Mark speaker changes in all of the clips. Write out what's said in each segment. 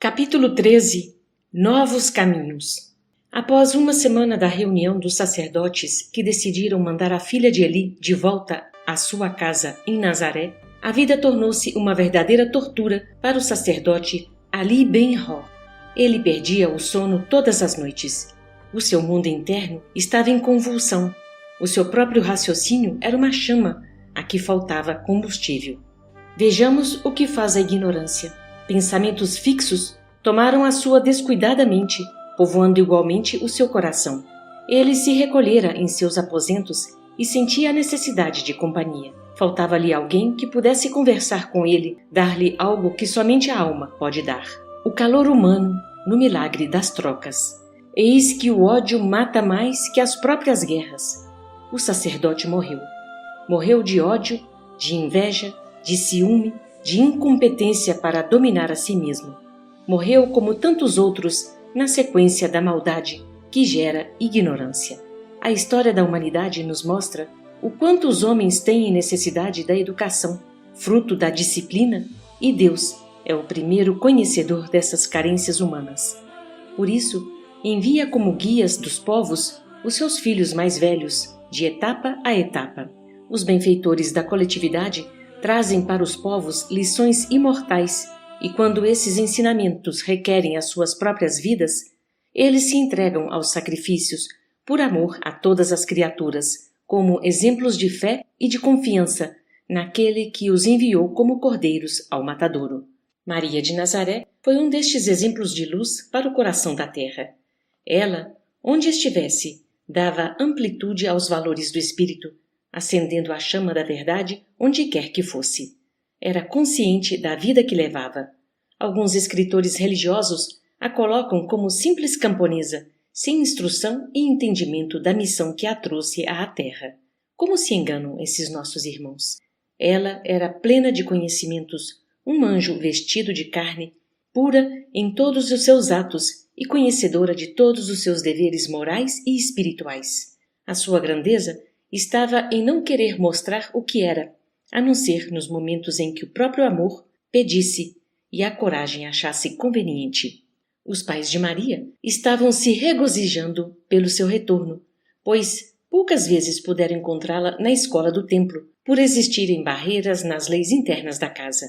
Speaker 1: Capítulo 13. Novos caminhos. Após uma semana da reunião dos sacerdotes que decidiram mandar a filha de Eli de volta à sua casa em Nazaré, a vida tornou-se uma verdadeira tortura para o sacerdote Ali Ben-Hor. Ele perdia o sono todas as noites. O seu mundo interno estava em convulsão. O seu próprio raciocínio era uma chama a que faltava combustível. Vejamos o que faz a ignorância. Pensamentos fixos tomaram a sua descuidada mente, povoando igualmente o seu coração. Ele se recolhera em seus aposentos e sentia a necessidade de companhia. Faltava-lhe alguém que pudesse conversar com ele, dar-lhe algo que somente a alma pode dar. O calor humano no milagre das trocas. Eis que o ódio mata mais que as próprias guerras. O sacerdote morreu. Morreu de ódio, de inveja, de ciúme, de incompetência para dominar a si mesmo. Morreu como tantos outros na sequência da maldade que gera ignorância. A história da humanidade nos mostra o quanto os homens têm necessidade da educação, fruto da disciplina, e Deus é o primeiro conhecedor dessas carências humanas. Por isso, envia como guias dos povos os seus filhos mais velhos, de etapa a etapa. Os benfeitores da coletividade trazem para os povos lições imortais, e quando esses ensinamentos requerem as suas próprias vidas, eles se entregam aos sacrifícios por amor a todas as criaturas, como exemplos de fé e de confiança naquele que os enviou como cordeiros ao matadouro. Maria de Nazaré foi um destes exemplos de luz para o coração da terra. Ela, onde estivesse, dava amplitude aos valores do espírito, acendendo a chama da verdade onde quer que fosse. Era consciente da vida que levava. Alguns escritores religiosos a colocam como simples camponesa, sem instrução e entendimento da missão que a trouxe à terra. Como se enganam esses nossos irmãos? Ela era plena de conhecimentos, um anjo vestido de carne, pura em todos os seus atos e conhecedora de todos os seus deveres morais e espirituais. A sua grandeza estava em não querer mostrar o que era, a não ser nos momentos em que o próprio amor pedisse e a coragem achasse conveniente. Os pais de Maria estavam se regozijando pelo seu retorno, pois poucas vezes puderam encontrá-la na escola do templo, por existirem barreiras nas leis internas da casa.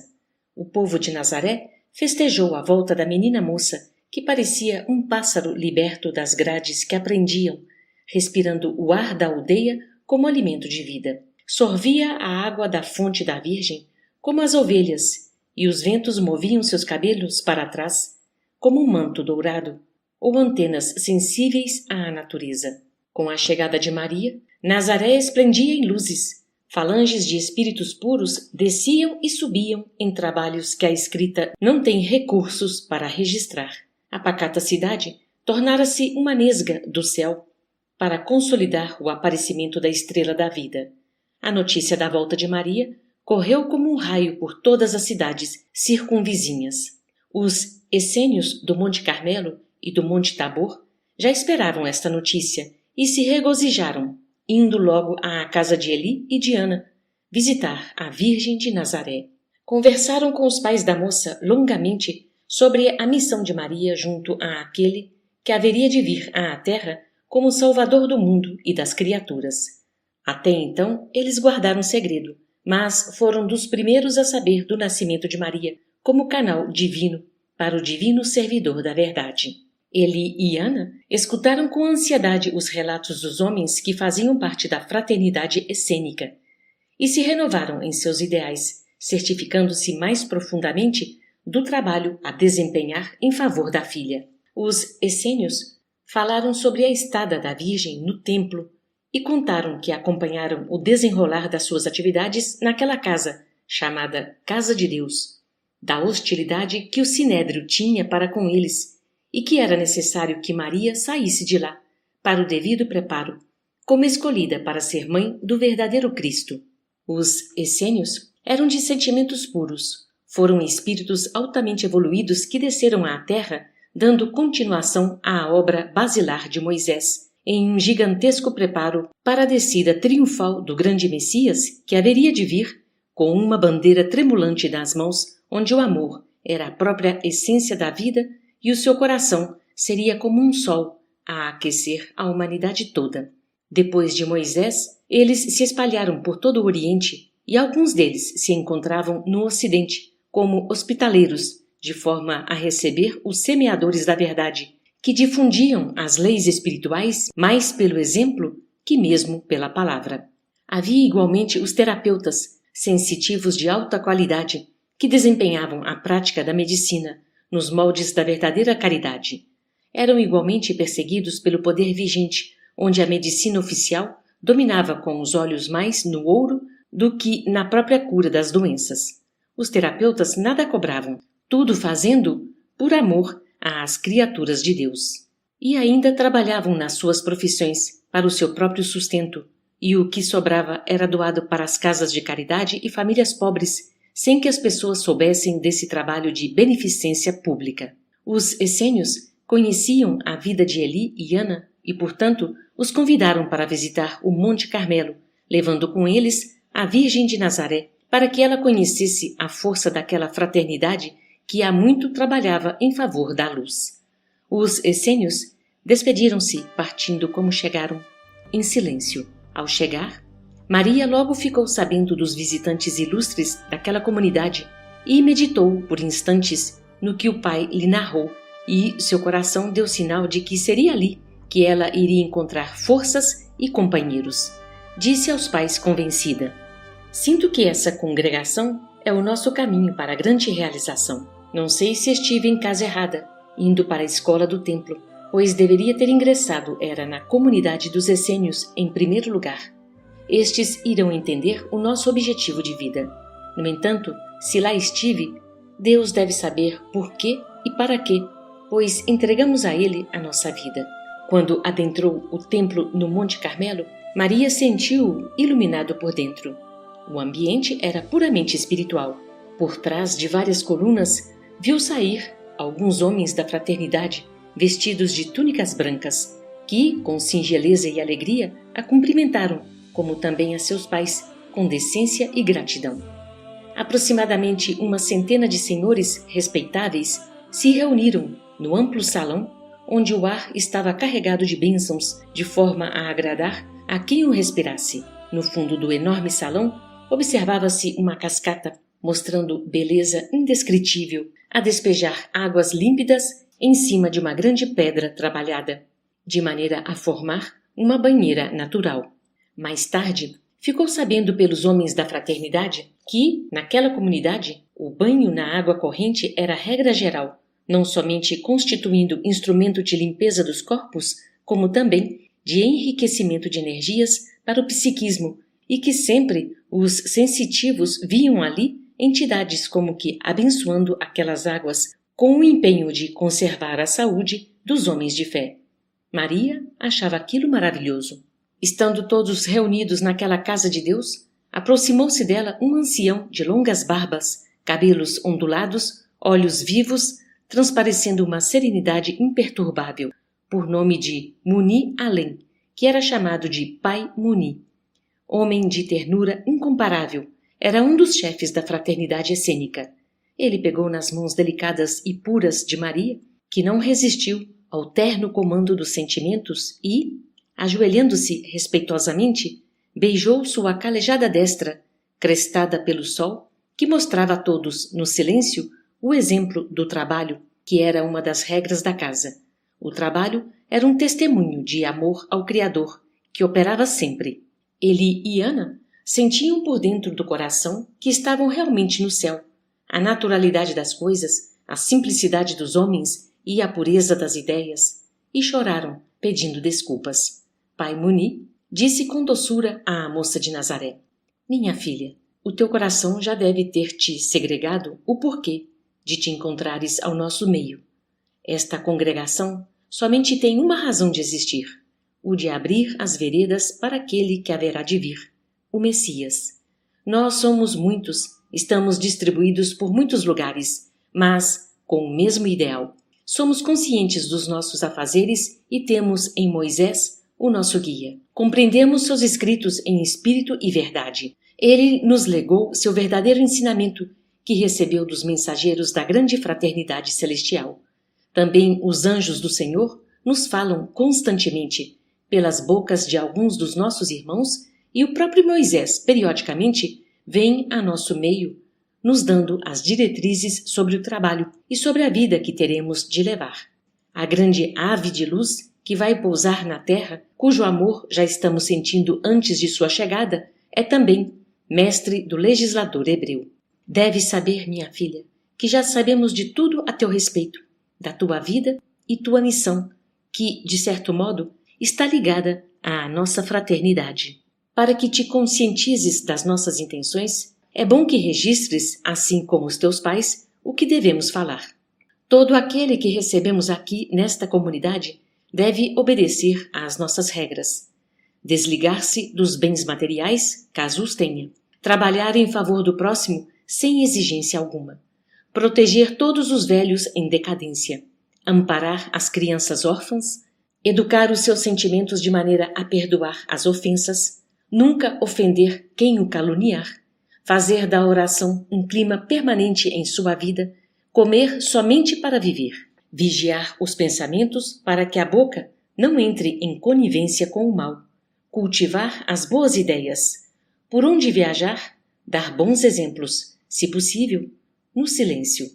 Speaker 1: O povo de Nazaré festejou a volta da menina moça, que parecia um pássaro liberto das grades que a prendiam, respirando o ar da aldeia como alimento de vida. Sorvia a água da fonte da Virgem como as ovelhas, e os ventos moviam seus cabelos para trás como um manto dourado, ou antenas sensíveis à natureza. Com a chegada de Maria, Nazaré esplendia em luzes. Falanges de espíritos puros desciam e subiam em trabalhos que a escrita não tem recursos para registrar. A pacata cidade tornara-se uma nesga do céu para consolidar o aparecimento da estrela da vida. A notícia da volta de Maria correu como um raio por todas as cidades circunvizinhas. Os essênios do Monte Carmelo e do Monte Tabor já esperavam esta notícia e se regozijaram, indo logo à casa de Eli e de Ana visitar a Virgem de Nazaré. Conversaram com os pais da moça longamente sobre a missão de Maria junto àquele que haveria de vir à terra como Salvador do mundo e das criaturas. Até então, eles guardaram segredo, mas foram dos primeiros a saber do nascimento de Maria como canal divino para o divino servidor da verdade. Eli e Ana escutaram com ansiedade os relatos dos homens que faziam parte da fraternidade essênica e se renovaram em seus ideais, certificando-se mais profundamente do trabalho a desempenhar em favor da filha. Os essênios falaram sobre a estada da Virgem no templo e contaram que acompanharam o desenrolar das suas atividades naquela casa, chamada Casa de Deus, da hostilidade que o Sinédrio tinha para com eles e que era necessário que Maria saísse de lá, para o devido preparo, como escolhida para ser mãe do verdadeiro Cristo. Os essênios eram de sentimentos puros, foram espíritos altamente evoluídos que desceram à terra dando continuação à obra basilar de Moisés, em um gigantesco preparo para a descida triunfal do grande Messias que haveria de vir com uma bandeira tremulante nas mãos, onde o amor era a própria essência da vida e o seu coração seria como um sol a aquecer a humanidade toda. Depois de Moisés, eles se espalharam por todo o Oriente e alguns deles se encontravam no Ocidente como hospitaleiros, de forma a receber os semeadores da verdade, que difundiam as leis espirituais mais pelo exemplo que mesmo pela palavra. Havia igualmente os terapeutas, sensitivos de alta qualidade, que desempenhavam a prática da medicina nos moldes da verdadeira caridade. Eram igualmente perseguidos pelo poder vigente, onde a medicina oficial dominava com os olhos mais no ouro do que na própria cura das doenças. Os terapeutas nada cobravam, tudo fazendo por amor às criaturas de Deus. E ainda trabalhavam nas suas profissões para o seu próprio sustento, e o que sobrava era doado para as casas de caridade e famílias pobres, sem que as pessoas soubessem desse trabalho de beneficência pública. Os essênios conheciam a vida de Eli e Ana e, portanto, os convidaram para visitar o Monte Carmelo, levando com eles a Virgem de Nazaré, para que ela conhecesse a força daquela fraternidade que há muito trabalhava em favor da luz. Os essênios despediram-se, partindo como chegaram, em silêncio. Ao chegar, Maria logo ficou sabendo dos visitantes ilustres daquela comunidade e meditou por instantes no que o pai lhe narrou, e seu coração deu sinal de que seria ali que ela iria encontrar forças e companheiros. Disse aos pais convencida: "Sinto que essa congregação é o nosso caminho para a grande realização. Não sei se estive em casa errada, indo para a escola do templo, pois deveria ter ingressado era na comunidade dos essênios em primeiro lugar. Estes irão entender o nosso objetivo de vida. No entanto, se lá estive, Deus deve saber por quê e para quê, pois entregamos a Ele a nossa vida." Quando adentrou o templo no Monte Carmelo, Maria sentiu-o iluminado por dentro. O ambiente era puramente espiritual. Por trás de várias colunas, viu sair alguns homens da fraternidade, vestidos de túnicas brancas, que, com singeleza e alegria, a cumprimentaram, como também a seus pais, com decência e gratidão. Aproximadamente uma centena de senhores respeitáveis se reuniram no amplo salão, onde o ar estava carregado de bênçãos, de forma a agradar a quem o respirasse. No fundo do enorme salão, observava-se uma cascata, mostrando beleza indescritível, a despejar águas límpidas em cima de uma grande pedra trabalhada, de maneira a formar uma banheira natural. Mais tarde, ficou sabendo pelos homens da fraternidade que, naquela comunidade, o banho na água corrente era regra geral, não somente constituindo instrumento de limpeza dos corpos, como também de enriquecimento de energias para o psiquismo, e que sempre os sensitivos viam ali entidades como que abençoando aquelas águas com o empenho de conservar a saúde dos homens de fé. Maria achava aquilo maravilhoso. Estando todos reunidos naquela casa de Deus, aproximou-se dela um ancião de longas barbas, cabelos ondulados, olhos vivos, transparecendo uma serenidade imperturbável, por nome de Muni Alem, que era chamado de Pai Muni. Homem de ternura incomparável, era um dos chefes da fraternidade essênica. Ele pegou nas mãos delicadas e puras de Maria, que não resistiu ao terno comando dos sentimentos e, ajoelhando-se respeitosamente, beijou sua calejada destra, crestada pelo sol, que mostrava a todos, no silêncio, o exemplo do trabalho, que era uma das regras da casa. O trabalho era um testemunho de amor ao Criador, que operava sempre. Eli e Ana sentiam por dentro do coração que estavam realmente no céu. A naturalidade das coisas, a simplicidade dos homens e a pureza das ideias, e choraram, pedindo desculpas. Pai Muni disse com doçura à moça de Nazaré: "Minha filha, o teu coração já deve ter te segregado o porquê de te encontrares ao nosso meio. Esta congregação somente tem uma razão de existir, o de abrir as veredas para aquele que haverá de vir, o Messias. Nós somos muitos, estamos distribuídos por muitos lugares, mas com o mesmo ideal. Somos conscientes dos nossos afazeres e temos em Moisés o nosso guia. Compreendemos seus escritos em espírito e verdade. Ele nos legou seu verdadeiro ensinamento que recebeu dos mensageiros da grande fraternidade celestial. Também os anjos do Senhor nos falam constantemente, pelas bocas de alguns dos nossos irmãos, e o próprio Moisés, periodicamente, vem a nosso meio, nos dando as diretrizes sobre o trabalho e sobre a vida que teremos de levar. A grande ave de luz que vai pousar na terra, cujo amor já estamos sentindo antes de sua chegada, é também mestre do legislador hebreu. Deves saber, minha filha, que já sabemos de tudo a teu respeito, da tua vida e tua missão, que, de certo modo, está ligada à nossa fraternidade. Para que te conscientizes das nossas intenções, é bom que registres, assim como os teus pais, o que devemos falar. Todo aquele que recebemos aqui nesta comunidade deve obedecer às nossas regras. Desligar-se dos bens materiais, caso os tenha. Trabalhar em favor do próximo sem exigência alguma. Proteger todos os velhos em decadência. Amparar as crianças órfãs. Educar os seus sentimentos de maneira a perdoar as ofensas. Nunca ofender quem o caluniar. Fazer da oração um clima permanente em sua vida. Comer somente para viver. Vigiar os pensamentos para que a boca não entre em conivência com o mal. Cultivar as boas ideias. Por onde viajar, dar bons exemplos, se possível, no silêncio.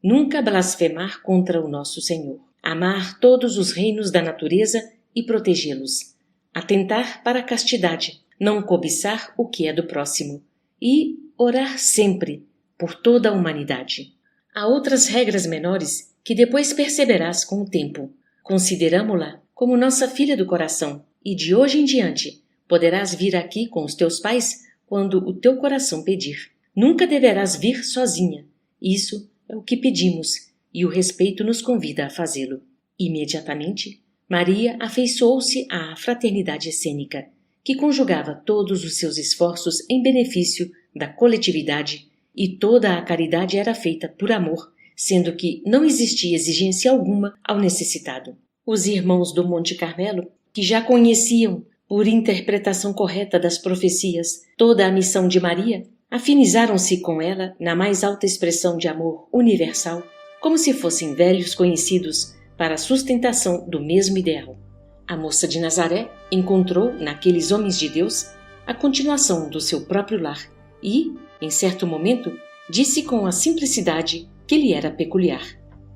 Speaker 1: Nunca blasfemar contra o nosso Senhor. Amar todos os reinos da natureza e protegê-los. Atentar para a castidade, não cobiçar o que é do próximo. E orar sempre por toda a humanidade. Há outras regras menores que depois perceberás com o tempo. Consideramo-la como nossa filha do coração e de hoje em diante poderás vir aqui com os teus pais quando o teu coração pedir. Nunca deverás vir sozinha. Isso é o que pedimos e o respeito nos convida a fazê-lo. Imediatamente, Maria afeiçoou-se à fraternidade essênica, que conjugava todos os seus esforços em benefício da coletividade, e toda a caridade era feita por amor, sendo que não existia exigência alguma ao necessitado. Os irmãos do Monte Carmelo, que já conheciam, por interpretação correta das profecias, toda a missão de Maria, afinizaram-se com ela na mais alta expressão de amor universal, como se fossem velhos conhecidos para a sustentação do mesmo ideal. A moça de Nazaré encontrou, naqueles homens de Deus, a continuação do seu próprio lar e, em certo momento, disse com a simplicidade que lhe era peculiar: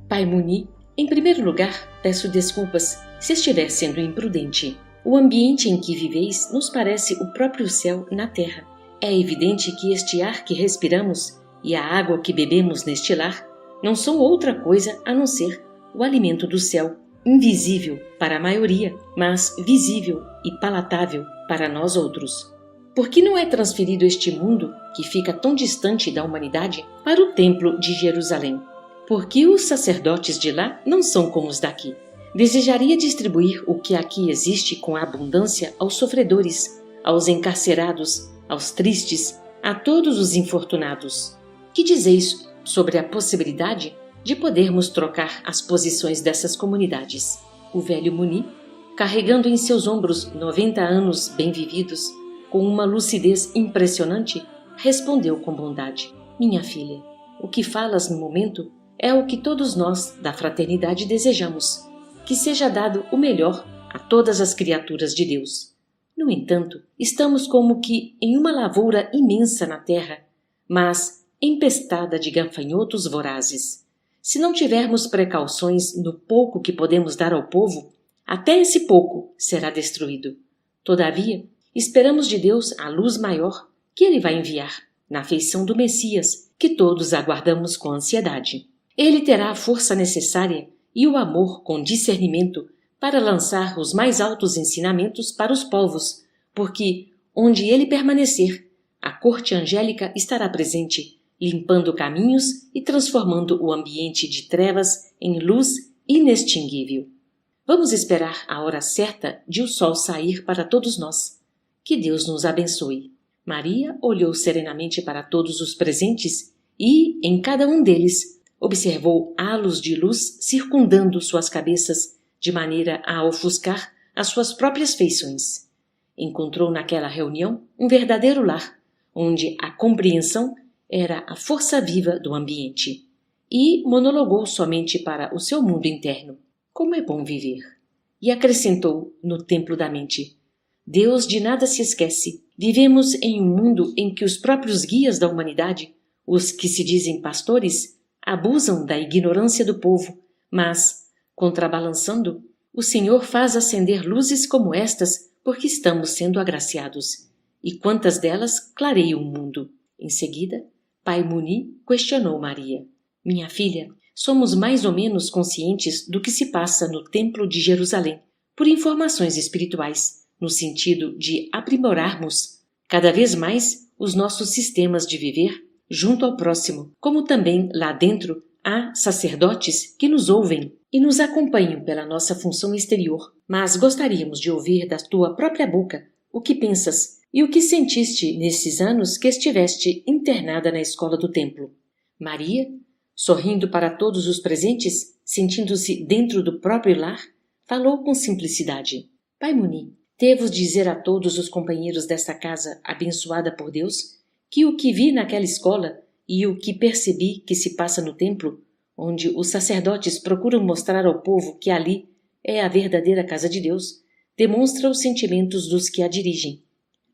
Speaker 1: Pai Muni, em primeiro lugar, peço desculpas se estiver sendo imprudente. O ambiente em que viveis nos parece o próprio céu na terra. É evidente que este ar que respiramos e a água que bebemos neste lar não são outra coisa a não ser o alimento do céu, invisível para a maioria, mas visível e palatável para nós outros. Por que não é transferido este mundo, que fica tão distante da humanidade, para o templo de Jerusalém? Porque os sacerdotes de lá não são como os daqui. Desejaria distribuir o que aqui existe com abundância aos sofredores, aos encarcerados, aos tristes, a todos os infortunados. Que dizeis sobre a possibilidade de podermos trocar as posições dessas comunidades? O velho Muni, carregando em seus ombros 90 anos bem vividos, com uma lucidez impressionante, respondeu com bondade: Minha filha, o que falas no momento é o que todos nós da fraternidade desejamos, que seja dado o melhor a todas as criaturas de Deus. No entanto, estamos como que em uma lavoura imensa na terra, mas empestada de gafanhotos vorazes. Se não tivermos precauções no pouco que podemos dar ao povo, até esse pouco será destruído. Todavia, esperamos de Deus a luz maior que Ele vai enviar, na feição do Messias, que todos aguardamos com ansiedade. Ele terá a força necessária e o amor com discernimento para lançar os mais altos ensinamentos para os povos, porque, onde ele permanecer, a corte angélica estará presente, limpando caminhos e transformando o ambiente de trevas em luz inextinguível. Vamos esperar a hora certa de o sol sair para todos nós. Que Deus nos abençoe. Maria olhou serenamente para todos os presentes e, em cada um deles, observou halos de luz circundando suas cabeças de maneira a ofuscar as suas próprias feições. Encontrou naquela reunião um verdadeiro lar, onde a compreensão era a força viva do ambiente. E monologou somente para o seu mundo interno. Como é bom viver! E acrescentou no templo da mente: Deus de nada se esquece. Vivemos em um mundo em que os próprios guias da humanidade, os que se dizem pastores, abusam da ignorância do povo, mas, contrabalançando, o Senhor faz acender luzes como estas porque estamos sendo agraciados. E quantas delas clareiam o mundo? Em seguida, Pai Muni questionou Maria: Minha filha, somos mais ou menos conscientes do que se passa no Templo de Jerusalém, por informações espirituais, no sentido de aprimorarmos cada vez mais os nossos sistemas de viver junto ao próximo, como também lá dentro há sacerdotes que nos ouvem e nos acompanham pela nossa função exterior. Mas gostaríamos de ouvir da tua própria boca o que pensas e o que sentiste nesses anos que estiveste internada na escola do templo. Maria, sorrindo para todos os presentes, sentindo-se dentro do próprio lar, falou com simplicidade: Pai Muni, devo dizer a todos os companheiros desta casa abençoada por Deus que o que vi naquela escola e o que percebi que se passa no templo, onde os sacerdotes procuram mostrar ao povo que ali é a verdadeira casa de Deus, demonstra os sentimentos dos que a dirigem.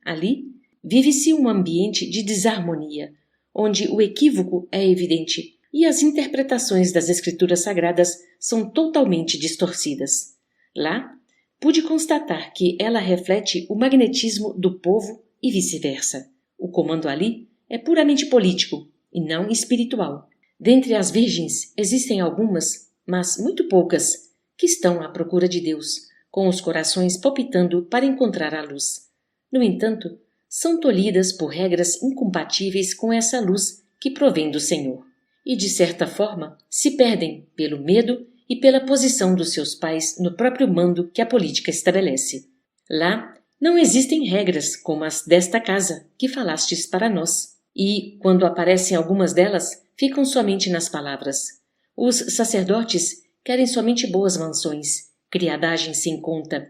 Speaker 1: Ali vive-se um ambiente de desarmonia, onde o equívoco é evidente e as interpretações das escrituras sagradas são totalmente distorcidas. Lá, pude constatar que ela reflete o magnetismo do povo e vice-versa. O comando ali é puramente político e não espiritual. Dentre as virgens existem algumas, mas muito poucas, que estão à procura de Deus, com os corações palpitando para encontrar a luz. No entanto, são tolhidas por regras incompatíveis com essa luz que provém do Senhor. E, de certa forma, se perdem pelo medo e pela posição dos seus pais no próprio mando que a política estabelece. Lá não existem regras como as desta casa que falastes para nós. E, quando aparecem algumas delas, ficam somente nas palavras. Os sacerdotes querem somente boas mansões, criadagem sem conta,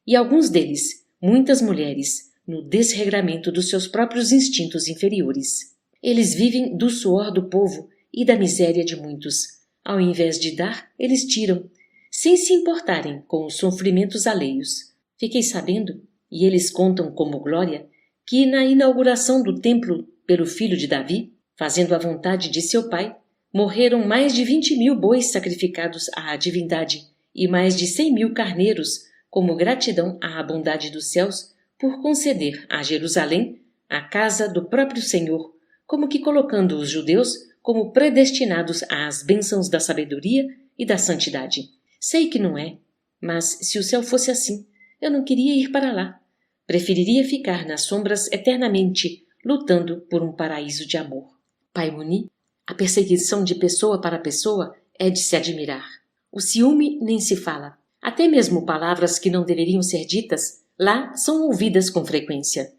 Speaker 1: e alguns deles, muitas mulheres, no desregramento dos seus próprios instintos inferiores. Eles vivem do suor do povo e da miséria de muitos. Ao invés de dar, eles tiram, sem se importarem com os sofrimentos alheios. Fiquei sabendo, e eles contam como glória, que na inauguração do templo pelo filho de Davi, fazendo a vontade de seu pai, morreram mais de 20.000 bois sacrificados à divindade e mais de 100.000 carneiros, como gratidão à bondade dos céus por conceder a Jerusalém a casa do próprio Senhor, como que colocando os judeus como predestinados às bênçãos da sabedoria e da santidade. Sei que não é, mas se o céu fosse assim, eu não queria ir para lá. Preferiria ficar nas sombras eternamente, lutando por um paraíso de amor. Pai Muni, a perseguição de pessoa para pessoa é de se admirar. O ciúme nem se fala. Até mesmo palavras que não deveriam ser ditas, lá são ouvidas com frequência.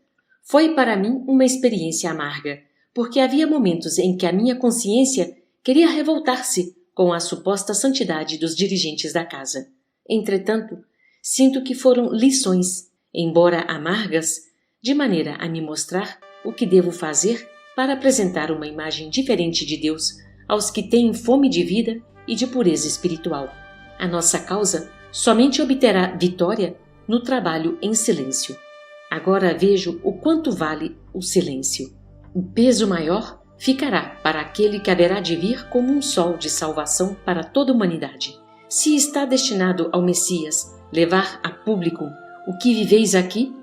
Speaker 1: Foi para mim uma experiência amarga, porque havia momentos em que a minha consciência queria revoltar-se com a suposta santidade dos dirigentes da casa. Entretanto, sinto que foram lições, embora amargas, de maneira a me mostrar o que devo fazer para apresentar uma imagem diferente de Deus aos que têm fome de vida e de pureza espiritual. A nossa causa somente obterá vitória no trabalho em silêncio. Agora vejo o quanto vale o silêncio. O peso maior ficará para aquele que haverá de vir como um sol de salvação para toda a humanidade. Se está destinado ao Messias levar a público o que viveis aqui,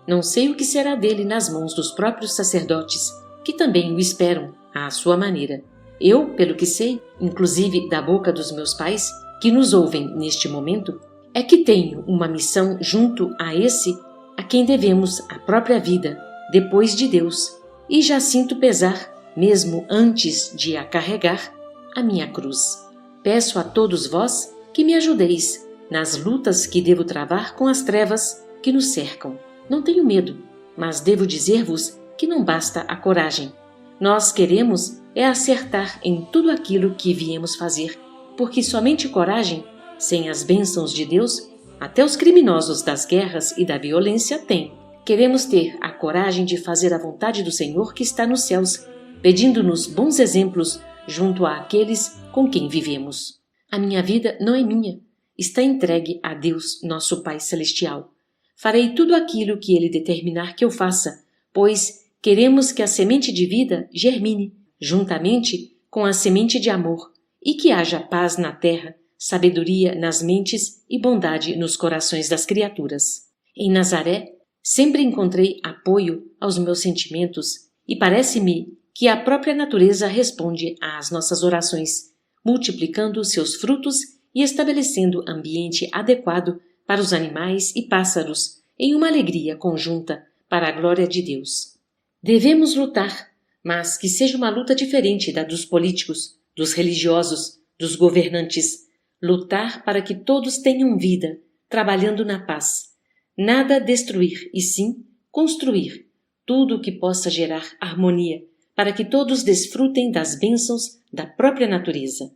Speaker 1: não sei o que será dele nas mãos dos próprios sacerdotes, que também o esperam à sua maneira. Eu, pelo que sei, inclusive da boca dos meus pais, que nos ouvem neste momento, é que tenho uma missão junto a esse a quem devemos a própria vida, depois de Deus, e já sinto pesar, mesmo antes de a carregar, a minha cruz. Peço a todos vós que me ajudeis nas lutas que devo travar com as trevas que nos cercam. Não tenho medo, mas devo dizer-vos que não basta a coragem. Nós queremos é acertar em tudo aquilo que viemos fazer, porque somente coragem, sem as bênçãos de Deus, até os criminosos das guerras e da violência têm. Queremos ter a coragem de fazer a vontade do Senhor que está nos céus, pedindo-nos bons exemplos junto àqueles com quem vivemos. A minha vida não é minha, está entregue a Deus, nosso Pai Celestial. Farei tudo aquilo que Ele determinar que eu faça, pois queremos que a semente de vida germine, juntamente com a semente de amor, e que haja paz na terra, sabedoria nas mentes e bondade nos corações das criaturas. Em Nazaré, sempre encontrei apoio aos meus sentimentos e parece-me que a própria natureza responde às nossas orações, multiplicando seus frutos e estabelecendo ambiente adequado para os animais e pássaros em uma alegria conjunta para a glória de Deus. Devemos lutar, mas que seja uma luta diferente da dos políticos, dos religiosos, dos governantes. Lutar para que todos tenham vida, trabalhando na paz. Nada destruir, e sim construir tudo o que possa gerar harmonia, para que todos desfrutem das bênçãos da própria natureza.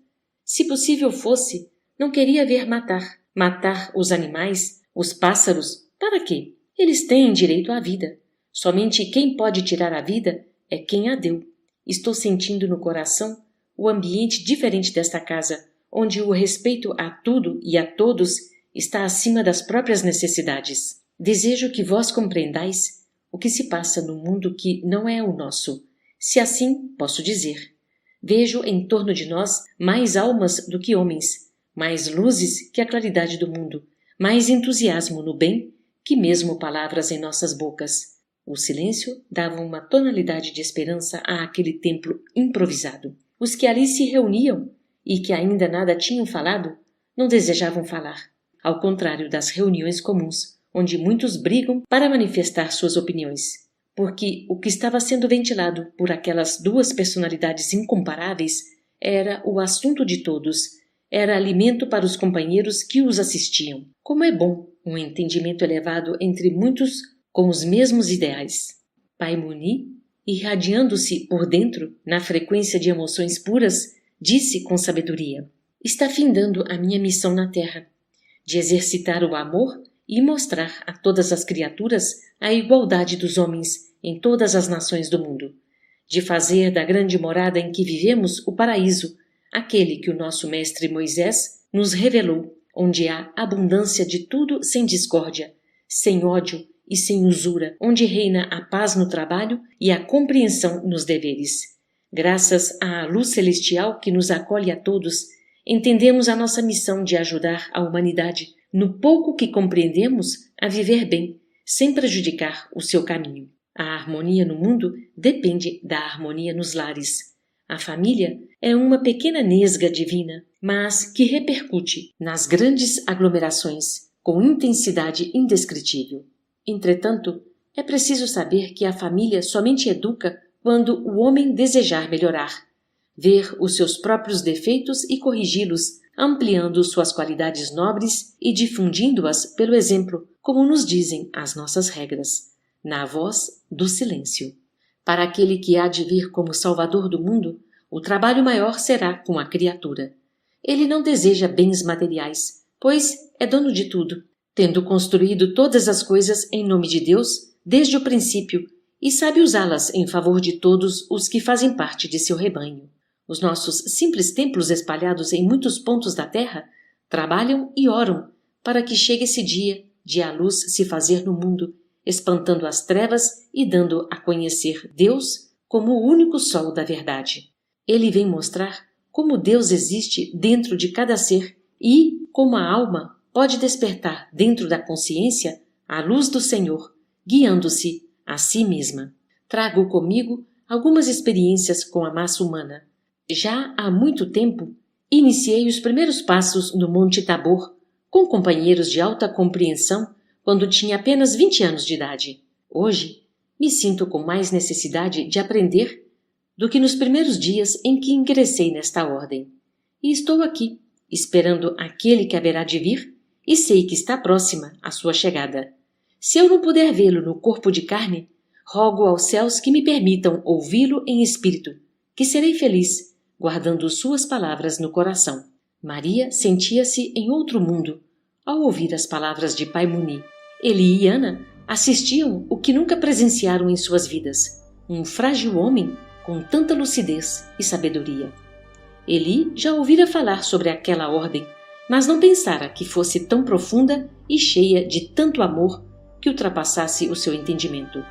Speaker 1: Se possível fosse, não queria ver matar os animais, os pássaros, para quê? Eles têm direito à vida. Somente quem pode tirar a vida é quem a deu. Estou sentindo no coração o ambiente diferente desta casa, onde o respeito a tudo e a todos está acima das próprias necessidades. Desejo que vós compreendais o que se passa no mundo que não é o nosso, se assim posso dizer. Vejo em torno de nós mais almas do que homens, mais luzes que a claridade do mundo, mais entusiasmo no bem que mesmo palavras em nossas bocas. O silêncio dava uma tonalidade de esperança àquele templo improvisado. Os que ali se reuniam e que ainda nada tinham falado, não desejavam falar, ao contrário das reuniões comuns, onde muitos brigam para manifestar suas opiniões, porque o que estava sendo ventilado por aquelas duas personalidades incomparáveis era o assunto de todos, era alimento para os companheiros que os assistiam. Como é bom um entendimento elevado entre muitos com os mesmos ideais. Pai Muni, irradiando-se por dentro na frequência de emoções puras, disse com sabedoria: está findando a minha missão na terra, de exercitar o amor e mostrar a todas as criaturas a igualdade dos homens em todas as nações do mundo, de fazer da grande morada em que vivemos o paraíso, aquele que o nosso mestre Moisés nos revelou, onde há abundância de tudo sem discórdia, sem ódio e sem usura, onde reina a paz no trabalho e a compreensão nos deveres. Graças à luz celestial que nos acolhe a todos, entendemos a nossa missão de ajudar a humanidade, no pouco que compreendemos, a viver bem, sem prejudicar o seu caminho. A harmonia no mundo depende da harmonia nos lares. A família é uma pequena nesga divina, mas que repercute nas grandes aglomerações com intensidade indescritível. Entretanto, é preciso saber que a família somente educa quando o homem desejar melhorar, ver os seus próprios defeitos e corrigi-los, ampliando suas qualidades nobres e difundindo-as pelo exemplo, como nos dizem as nossas regras, na voz do silêncio. Para aquele que há de vir como Salvador do mundo, o trabalho maior será com a criatura. Ele não deseja bens materiais, pois é dono de tudo, tendo construído todas as coisas em nome de Deus desde o princípio e sabe usá-las em favor de todos os que fazem parte de seu rebanho. Os nossos simples templos espalhados em muitos pontos da terra trabalham e oram para que chegue esse dia de a luz se fazer no mundo, espantando as trevas e dando a conhecer Deus como o único sol da verdade. Ele vem mostrar como Deus existe dentro de cada ser e como a alma pode despertar dentro da consciência a luz do Senhor, guiando-se a si mesma. Trago comigo algumas experiências com a massa humana. Já há muito tempo, iniciei os primeiros passos no Monte Tabor, com companheiros de alta compreensão, quando tinha apenas 20 anos de idade. Hoje, me sinto com mais necessidade de aprender do que nos primeiros dias em que ingressei nesta ordem. E estou aqui, esperando aquele que haverá de vir, e sei que está próxima a sua chegada. Se eu não puder vê-lo no corpo de carne, rogo aos céus que me permitam ouvi-lo em espírito, que serei feliz, guardando suas palavras no coração. Maria sentia-se em outro mundo, ao ouvir as palavras de Pai Muni. Ele e Ana assistiam o que nunca presenciaram em suas vidas. Um frágil homem com tanta lucidez e sabedoria. Eli já ouvira falar sobre aquela ordem, mas não pensara que fosse tão profunda e cheia de tanto amor que ultrapassasse o seu entendimento.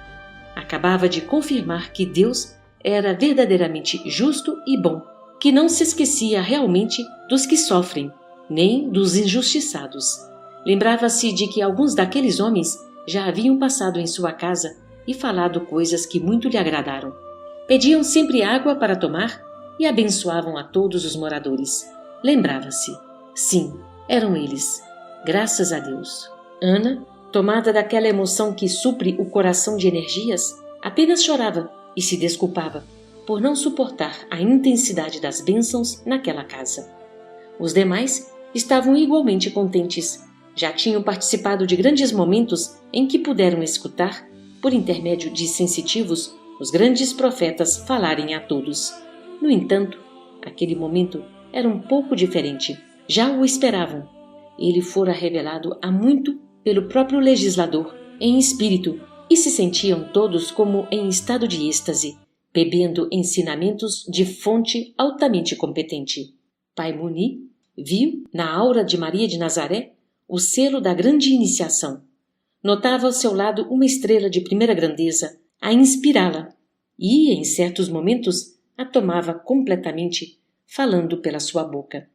Speaker 1: Acabava de confirmar que Deus era verdadeiramente justo e bom, que não se esquecia realmente dos que sofrem, nem dos injustiçados. Lembrava-se de que alguns daqueles homens já haviam passado em sua casa e falado coisas que muito lhe agradaram. Pediam sempre água para tomar e abençoavam a todos os moradores. Lembrava-se. Sim, eram eles. Graças a Deus. Ana, tomada daquela emoção que supre o coração de energias, apenas chorava e se desculpava por não suportar a intensidade das bênçãos naquela casa. Os demais estavam igualmente contentes. Já tinham participado de grandes momentos em que puderam escutar, por intermédio de sensitivos, os grandes profetas falarem a todos. No entanto, aquele momento era um pouco diferente. Já o esperavam. Ele fora revelado há muito pelo próprio legislador, em espírito, e se sentiam todos como em estado de êxtase, bebendo ensinamentos de fonte altamente competente. Pai Muni viu, na aura de Maria de Nazaré, o selo da grande iniciação. Notava ao seu lado uma estrela de primeira grandeza, a inspirá-la, e, em certos momentos, a tomava completamente, falando pela sua boca.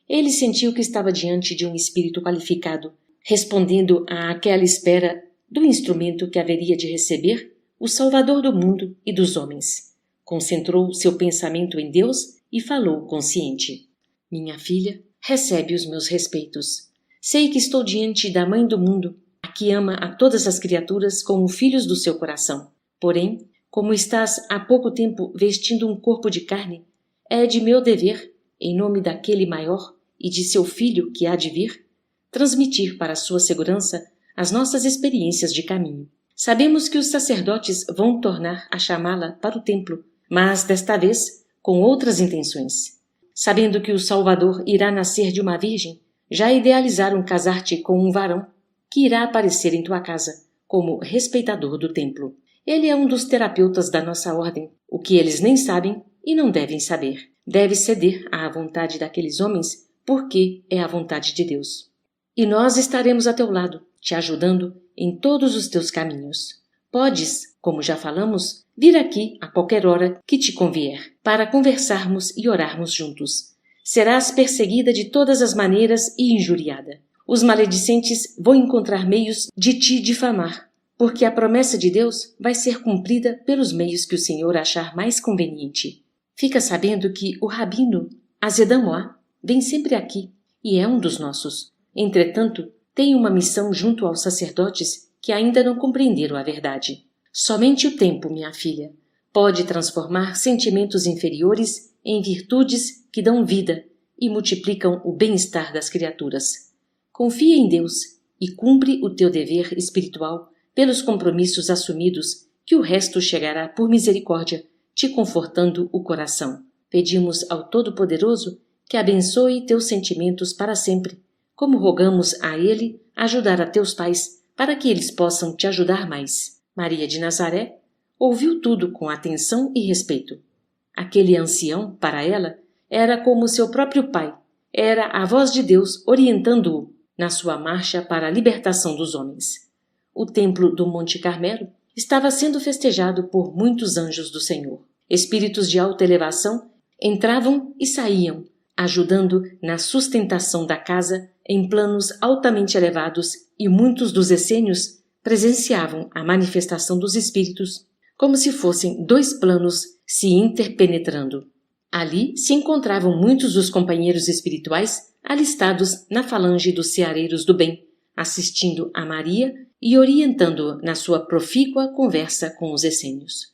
Speaker 1: Ele sentiu que estava diante de um espírito qualificado, respondendo àquela espera do instrumento que haveria de receber o Salvador do mundo e dos homens. Concentrou seu pensamento em Deus e falou consciente. Minha filha, recebe os meus respeitos. Sei que estou diante da Mãe do mundo, a que ama a todas as criaturas como filhos do seu coração. Porém, como estás há pouco tempo vestindo um corpo de carne, é de meu dever, em nome daquele maior e de seu filho que há de vir, transmitir para sua segurança as nossas experiências de caminho. Sabemos que os sacerdotes vão tornar a chamá-la para o templo, mas desta vez com outras intenções. Sabendo que o Salvador irá nascer de uma virgem, já idealizaram casar-te com um varão que irá aparecer em tua casa como respeitador do templo. Ele é um dos terapeutas da nossa ordem, o que eles nem sabem e não devem saber. Deve ceder à vontade daqueles homens porque é a vontade de Deus. E nós estaremos a teu lado, te ajudando em todos os teus caminhos. Podes, como já falamos, vir aqui a qualquer hora que te convier, para conversarmos e orarmos juntos. Serás perseguida de todas as maneiras e injuriada. Os maledicentes vão encontrar meios de te difamar, porque a promessa de Deus vai ser cumprida pelos meios que o Senhor achar mais conveniente. Fica sabendo que o rabino Azedamoá vem sempre aqui e é um dos nossos. Entretanto, tem uma missão junto aos sacerdotes que ainda não compreenderam a verdade. Somente o tempo, minha filha, pode transformar sentimentos inferiores em virtudes que dão vida e multiplicam o bem-estar das criaturas. Confia em Deus e cumpre o teu dever espiritual pelos compromissos assumidos, que o resto chegará por misericórdia, te confortando o coração. Pedimos ao Todo-Poderoso que abençoe teus sentimentos para sempre, como rogamos a Ele ajudar a teus pais, para que eles possam te ajudar mais. Maria de Nazaré ouviu tudo com atenção e respeito. Aquele ancião, para ela, era como seu próprio pai, era a voz de Deus orientando-o na sua marcha para a libertação dos homens. O templo do Monte Carmelo estava sendo festejado por muitos anjos do Senhor. Espíritos de alta elevação entravam e saíam, ajudando na sustentação da casa em planos altamente elevados, e muitos dos essênios presenciavam a manifestação dos espíritos como se fossem dois planos se interpenetrando. Ali se encontravam muitos dos companheiros espirituais alistados na falange dos ceareiros do bem, assistindo a Maria e orientando-a na sua profícua conversa com os essênios.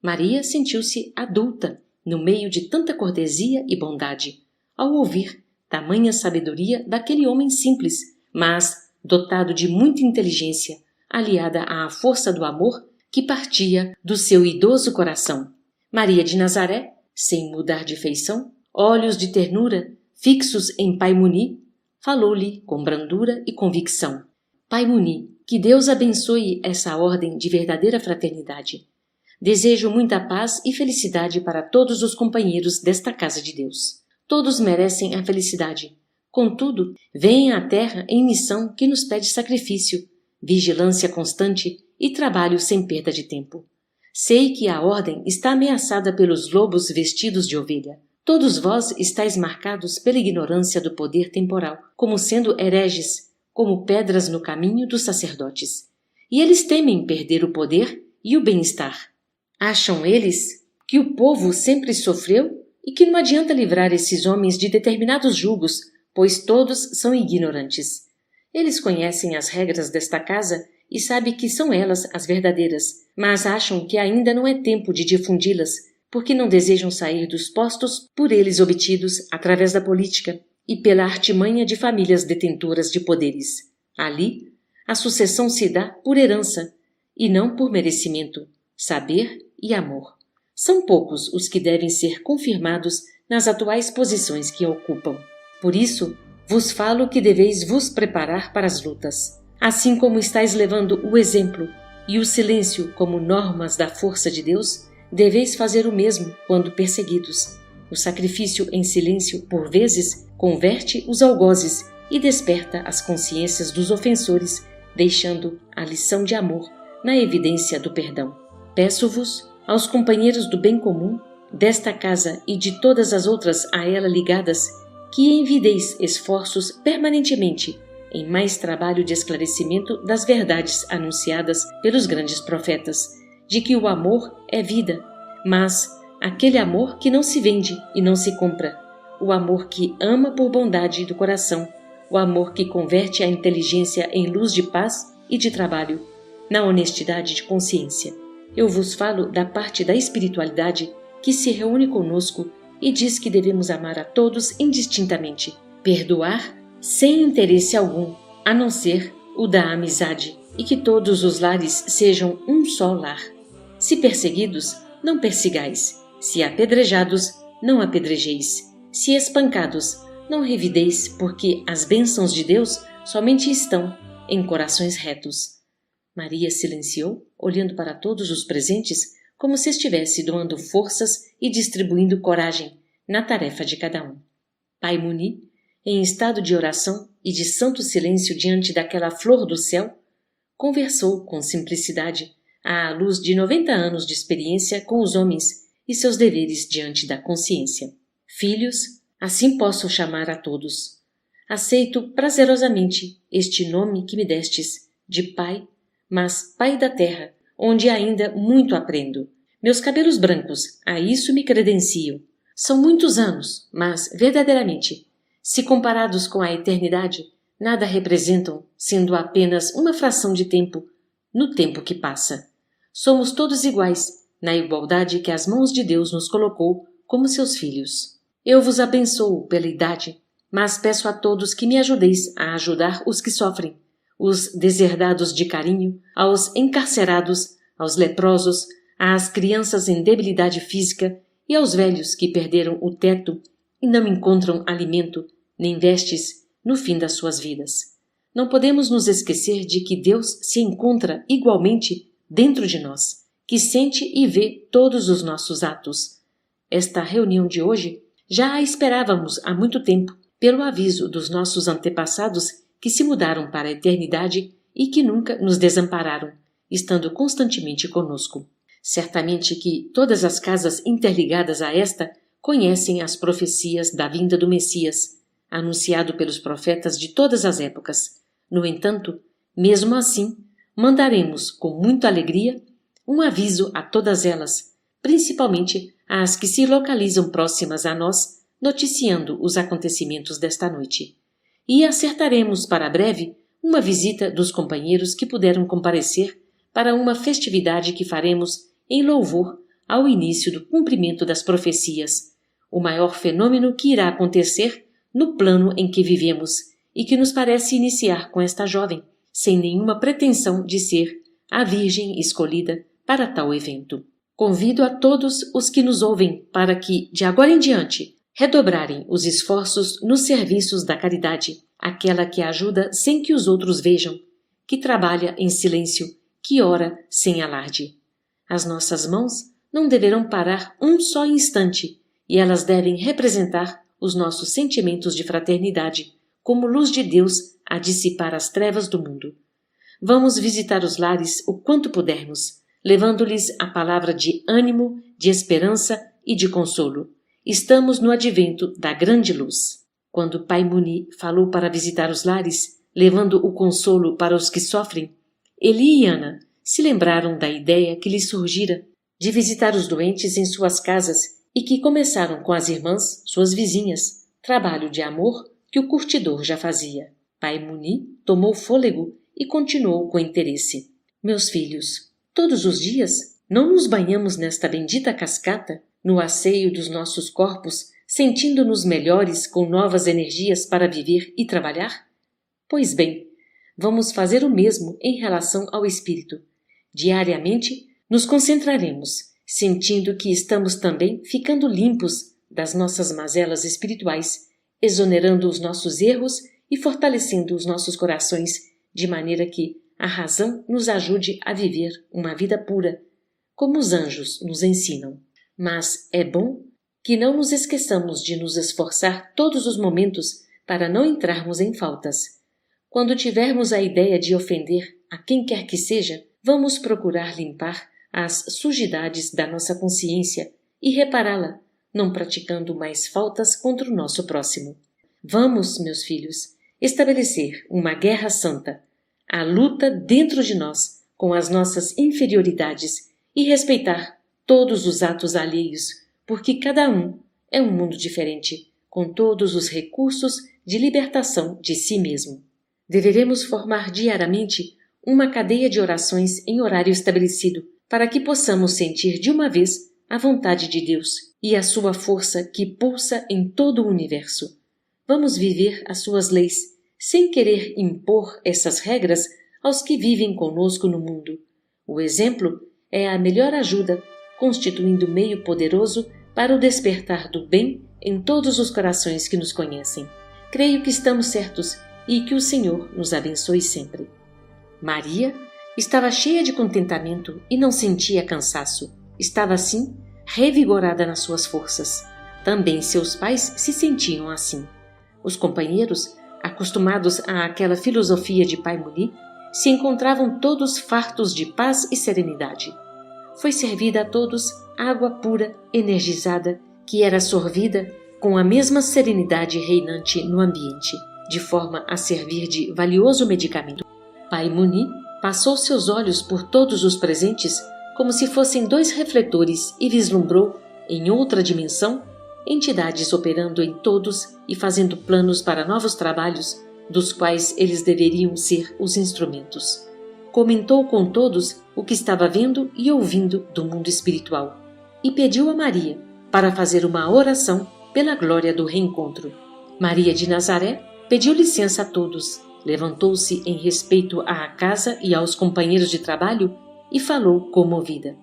Speaker 1: Maria sentiu-se adulta no meio de tanta cortesia e bondade, ao ouvir tamanha sabedoria daquele homem simples, mas dotado de muita inteligência, aliada à força do amor que partia do seu idoso coração. Maria de Nazaré, sem mudar de feição, olhos de ternura fixos em Pai Muni, falou-lhe com brandura e convicção. Pai Muni, que Deus abençoe essa ordem de verdadeira fraternidade. Desejo muita paz e felicidade para todos os companheiros desta casa de Deus. Todos merecem a felicidade. Contudo, vêm à Terra em missão que nos pede sacrifício, vigilância constante e trabalho sem perda de tempo. Sei que a ordem está ameaçada pelos lobos vestidos de ovelha. Todos vós estáis marcados pela ignorância do poder temporal, como sendo hereges, como pedras no caminho dos sacerdotes. E eles temem perder o poder e o bem-estar. Acham eles que o povo sempre sofreu e que não adianta livrar esses homens de determinados julgos, pois todos são ignorantes. Eles conhecem as regras desta casa e sabem que são elas as verdadeiras, mas acham que ainda não é tempo de difundi-las, porque não desejam sair dos postos por eles obtidos através da política e pela artimanha de famílias detentoras de poderes. Ali, a sucessão se dá por herança e não por merecimento, saber e amor. São poucos os que devem ser confirmados nas atuais posições que ocupam. Por isso, vos falo que deveis vos preparar para as lutas. Assim como estáis levando o exemplo e o silêncio como normas da força de Deus, deveis fazer o mesmo quando perseguidos. O sacrifício em silêncio, por vezes, converte os algozes e desperta as consciências dos ofensores, deixando a lição de amor na evidência do perdão. Peço-vos, aos companheiros do bem comum, desta casa e de todas as outras a ela ligadas, que envideis esforços permanentemente em mais trabalho de esclarecimento das verdades anunciadas pelos grandes profetas, de que o amor é vida, mas aquele amor que não se vende e não se compra, o amor que ama por bondade do coração, o amor que converte a inteligência em luz de paz e de trabalho, na honestidade de consciência. Eu vos falo da parte da espiritualidade que se reúne conosco e diz que devemos amar a todos indistintamente, perdoar sem interesse algum, a não ser o da amizade, e que todos os lares sejam um só lar. Se perseguidos, não persigais. Se apedrejados, não apedrejeis. Se espancados, não revideis, porque as bênçãos de Deus somente estão em corações retos. Maria silenciou, olhando para todos os presentes, como se estivesse doando forças e distribuindo coragem na tarefa de cada um. Pai Muni, em estado de oração e de santo silêncio diante daquela flor do céu, conversou com simplicidade, à luz de 90 anos de experiência com os homens e seus deveres diante da consciência. Filhos, assim posso chamar a todos. Aceito prazerosamente este nome que me destes, de Pai, mas Pai da Terra, onde ainda muito aprendo. Meus cabelos brancos, a isso me credencio. São muitos anos, mas, verdadeiramente, se comparados com a eternidade, nada representam, sendo apenas uma fração de tempo, no tempo que passa. Somos todos iguais, na igualdade que as mãos de Deus nos colocou como seus filhos. Eu vos abençoo pela idade, mas peço a todos que me ajudeis a ajudar os que sofrem, os deserdados de carinho, aos encarcerados, aos leprosos, às crianças em debilidade física e aos velhos que perderam o teto e não encontram alimento nem vestes no fim das suas vidas. Não podemos nos esquecer de que Deus se encontra igualmente dentro de nós, que sente e vê todos os nossos atos. Esta reunião de hoje já a esperávamos há muito tempo, pelo aviso dos nossos antepassados que se mudaram para a eternidade e que nunca nos desampararam, estando constantemente conosco. Certamente que todas as casas interligadas a esta conhecem as profecias da vinda do Messias, anunciado pelos profetas de todas as épocas. No entanto, mesmo assim, mandaremos com muita alegria um aviso a todas elas, principalmente às que se localizam próximas a nós, noticiando os acontecimentos desta noite. E acertaremos para breve uma visita dos companheiros que puderam comparecer para uma festividade que faremos em louvor ao início do cumprimento das profecias, o maior fenômeno que irá acontecer no plano em que vivemos e que nos parece iniciar com esta jovem, sem nenhuma pretensão de ser a Virgem escolhida para tal evento. Convido a todos os que nos ouvem para que, de agora em diante, redobrarem os esforços nos serviços da caridade, aquela que ajuda sem que os outros vejam, que trabalha em silêncio, que ora sem alarde. As nossas mãos não deverão parar um só instante, e elas devem representar os nossos sentimentos de fraternidade, como luz de Deus a dissipar as trevas do mundo. Vamos visitar os lares o quanto pudermos, levando-lhes a palavra de ânimo, de esperança e de consolo. Estamos no advento da grande luz. Quando Pai Muni falou para visitar os lares, levando o consolo para os que sofrem, Eli e Ana se lembraram da ideia que lhes surgira de visitar os doentes em suas casas e que começaram com as irmãs, suas vizinhas, trabalho de amor que o curtidor já fazia. Pai Muni tomou fôlego e continuou com interesse. Meus filhos, todos os dias não nos banhamos nesta bendita cascata, no asseio dos nossos corpos, sentindo-nos melhores com novas energias para viver e trabalhar? Pois bem, vamos fazer o mesmo em relação ao espírito. Diariamente nos concentraremos, sentindo que estamos também ficando limpos das nossas mazelas espirituais, exonerando os nossos erros e fortalecendo os nossos corações, de maneira que a razão nos ajude a viver uma vida pura, como os anjos nos ensinam. Mas é bom que não nos esqueçamos de nos esforçar todos os momentos para não entrarmos em faltas. Quando tivermos a ideia de ofender a quem quer que seja, vamos procurar limpar as sujidades da nossa consciência e repará-la, não praticando mais faltas contra o nosso próximo. Vamos, meus filhos, estabelecer uma guerra santa, a luta dentro de nós com as nossas inferioridades e respeitar todos os atos alheios, porque cada um é um mundo diferente, com todos os recursos de libertação de si mesmo. Deveremos formar diariamente uma cadeia de orações em horário estabelecido, para que possamos sentir de uma vez a vontade de Deus e a sua força que pulsa em todo o universo. Vamos viver as suas leis, sem querer impor essas regras aos que vivem conosco no mundo. O exemplo é a melhor ajuda, constituindo meio poderoso para o despertar do bem em todos os corações que nos conhecem. Creio que estamos certos e que o Senhor nos abençoe sempre. Maria estava cheia de contentamento e não sentia cansaço. Estava, assim, revigorada nas suas forças. Também seus pais se sentiam assim. Os companheiros, acostumados àquela filosofia de Pai Muni, se encontravam todos fartos de paz e serenidade. Foi servida a todos água pura, energizada, que era sorvida com a mesma serenidade reinante no ambiente, de forma a servir de valioso medicamento. Pai Muni passou seus olhos por todos os presentes como se fossem dois refletores e vislumbrou, em outra dimensão, entidades operando em todos e fazendo planos para novos trabalhos, dos quais eles deveriam ser os instrumentos. Comentou com todos o que estava vendo e ouvindo do mundo espiritual e pediu a Maria para fazer uma oração pela glória do reencontro. Maria de Nazaré pediu licença a todos, levantou-se em respeito à casa e aos companheiros de trabalho e falou comovida: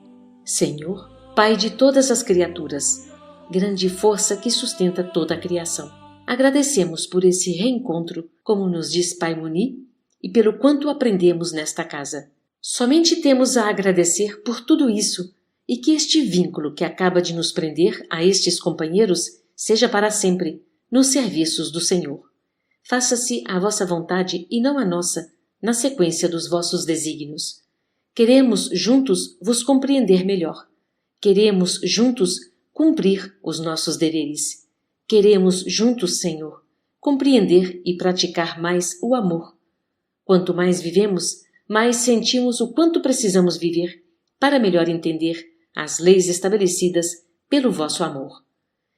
Speaker 1: Senhor, Pai de todas as criaturas, grande força que sustenta toda a criação, agradecemos por esse reencontro, como nos diz Pai Muni, e pelo quanto aprendemos nesta casa. Somente temos a agradecer por tudo isso e que este vínculo que acaba de nos prender a estes companheiros seja para sempre nos serviços do Senhor. Faça-se a vossa vontade e não a nossa, na sequência dos vossos desígnios. Queremos juntos vos compreender melhor. Queremos juntos cumprir os nossos deveres. Queremos juntos, Senhor, compreender e praticar mais o amor. Quanto mais vivemos, mais sentimos o quanto precisamos viver para melhor entender as leis estabelecidas pelo vosso amor.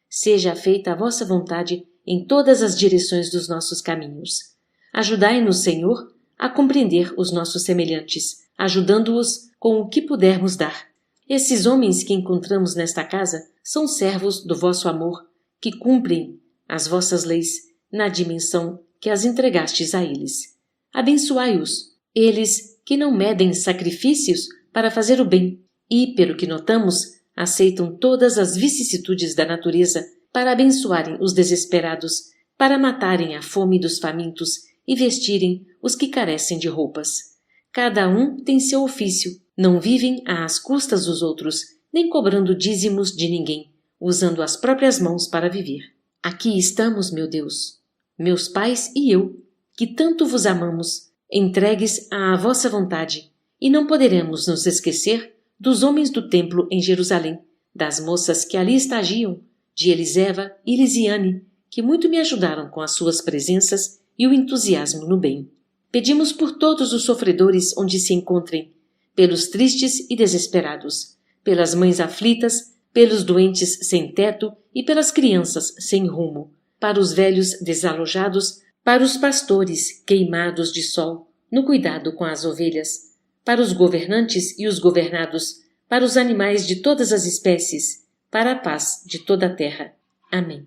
Speaker 1: Seja feita a vossa vontade em todas as direções dos nossos caminhos. Ajudai-nos, Senhor, a compreender os nossos semelhantes, ajudando-os com o que pudermos dar. Esses homens que encontramos nesta casa são servos do vosso amor, que cumprem as vossas leis na dimensão que as entregastes a eles. Abençoai-os, eles que não medem sacrifícios para fazer o bem e, pelo que notamos, aceitam todas as vicissitudes da natureza para abençoarem os desesperados, para matarem a fome dos famintos e vestirem os que carecem de roupas. Cada um tem seu ofício Não vivem às custas dos outros, nem cobrando dízimos de ninguém, usando as próprias mãos para viver. Aqui estamos, meu Deus, meus pais e eu, que tanto vos amamos, entregues à vossa vontade, e não poderemos nos esquecer dos homens do templo em Jerusalém, das moças que ali estagiam, de Eliseva e Lisiane, que muito me ajudaram com as suas presenças e o entusiasmo no bem. Pedimos por todos os sofredores onde se encontrem, pelos tristes e desesperados, pelas mães aflitas, pelos doentes sem teto e pelas crianças sem rumo, para os velhos desalojados, para os pastores queimados de sol, no cuidado com as ovelhas, para os governantes e os governados, para os animais de todas as espécies, para a paz de toda a terra. Amém.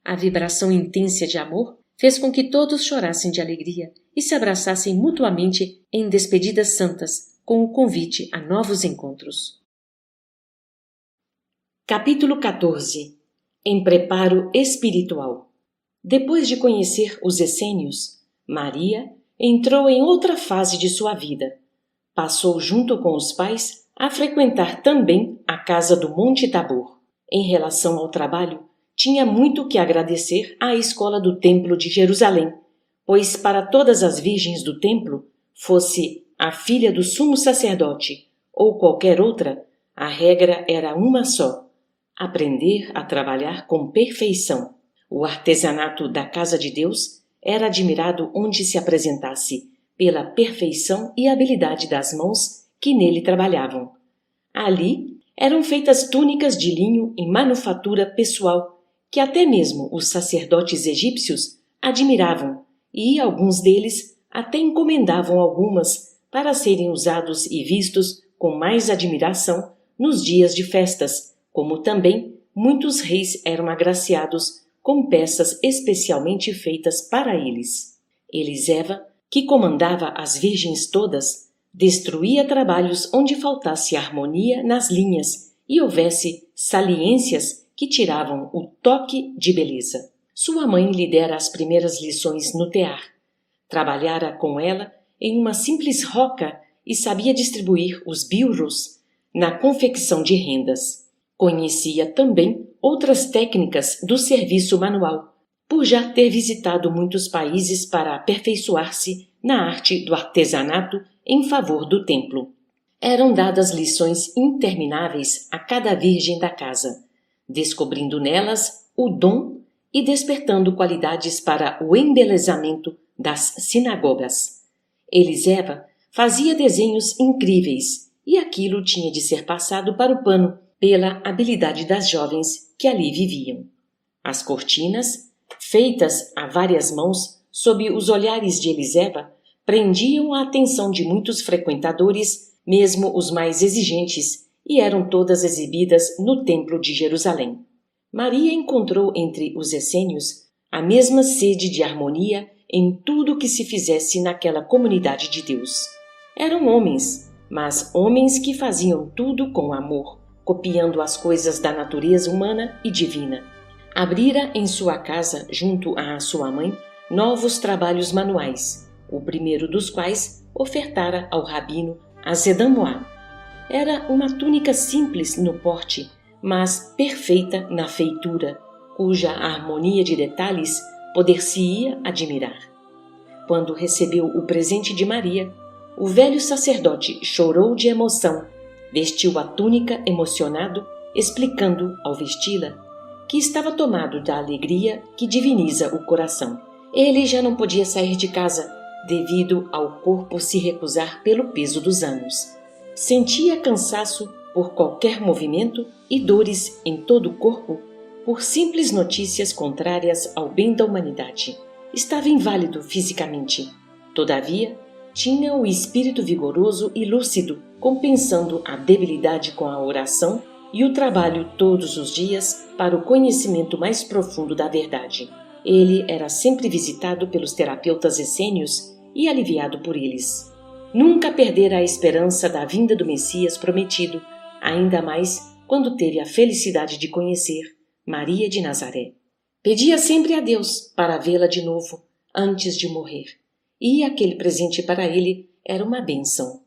Speaker 1: A vibração intensa de amor fez com que todos chorassem de alegria e se abraçassem mutuamente em despedidas santas, com o convite a novos encontros. Capítulo 14. Em preparo espiritual. Depois de conhecer os essênios, Maria entrou em outra fase de sua vida. Passou junto com os pais a frequentar também a casa do Monte Tabor. Em relação ao trabalho, tinha muito que agradecer à escola do Templo de Jerusalém, pois para todas as virgens do templo, fosse a filha do sumo sacerdote ou qualquer outra, a regra era uma só: aprender a trabalhar com perfeição. O artesanato da casa de Deus era admirado onde se apresentasse, pela perfeição e habilidade das mãos que nele trabalhavam. Ali eram feitas túnicas de linho em manufatura pessoal, que até mesmo os sacerdotes egípcios admiravam, e alguns deles até encomendavam algumas para serem usados e vistos com mais admiração nos dias de festas, como também muitos reis eram agraciados com peças especialmente feitas para eles. Eliseva, que comandava as virgens todas, destruía trabalhos onde faltasse harmonia nas linhas e houvesse saliências que tiravam o toque de beleza. Sua mãe lhe dera as primeiras lições no tear. Trabalhara com ela em uma simples roca e sabia distribuir os biurros na confecção de rendas. Conhecia também outras técnicas do serviço manual, por já ter visitado muitos países para aperfeiçoar-se na arte do artesanato em favor do templo. Eram dadas lições intermináveis a cada virgem da casa, descobrindo nelas o dom e despertando qualidades para o embelezamento das sinagogas. Eliseva fazia desenhos incríveis e aquilo tinha de ser passado para o pano pela habilidade das jovens que ali viviam. As cortinas, feitas a várias mãos sob os olhares de Eliseva, prendiam a atenção de muitos frequentadores, mesmo os mais exigentes, e eram todas exibidas no Templo de Jerusalém. Maria encontrou entre os essênios a mesma sede de harmonia em tudo que se fizesse naquela comunidade de Deus. Eram homens, mas homens que faziam tudo com amor, copiando as coisas da natureza humana e divina. Abrira em sua casa, junto à sua mãe, novos trabalhos manuais, o primeiro dos quais ofertara ao rabino Azedamoá. Era uma túnica simples no porte, mas perfeita na feitura, cuja harmonia de detalhes poder-se-ia admirar. Quando recebeu o presente de Maria, o velho sacerdote chorou de emoção, vestiu a túnica emocionado, explicando, ao vesti-la, que estava tomado da alegria que diviniza o coração. Ele já não podia sair de casa, devido ao corpo se recusar pelo peso dos anos. Sentia cansaço por qualquer movimento e dores em todo o corpo por simples notícias contrárias ao bem da humanidade. Estava inválido fisicamente. Todavia, tinha o espírito vigoroso e lúcido, compensando a debilidade com a oração e o trabalho todos os dias para o conhecimento mais profundo da verdade. Ele era sempre visitado pelos terapeutas essênios e aliviado por eles. Nunca perdera a esperança da vinda do Messias prometido, ainda mais quando teve a felicidade de conhecer Maria de Nazaré. Pedia sempre a Deus para vê-la de novo, antes de morrer, e aquele presente para ele era uma bênção.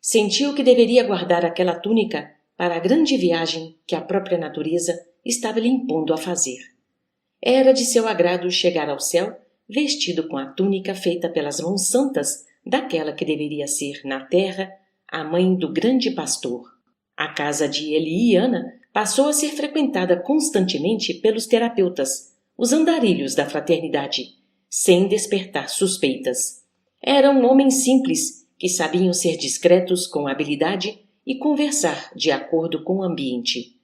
Speaker 1: Sentiu que deveria guardar aquela túnica para a grande viagem que a própria natureza estava lhe impondo a fazer. Era de seu agrado chegar ao céu vestido com a túnica feita pelas mãos santas daquela que deveria ser, na terra, a mãe do grande pastor. A casa de Eli e Ana passou a ser frequentada constantemente pelos terapeutas, os andarilhos da fraternidade, sem despertar suspeitas. Eram homens simples que sabiam ser discretos com habilidade e conversar de acordo com o ambiente.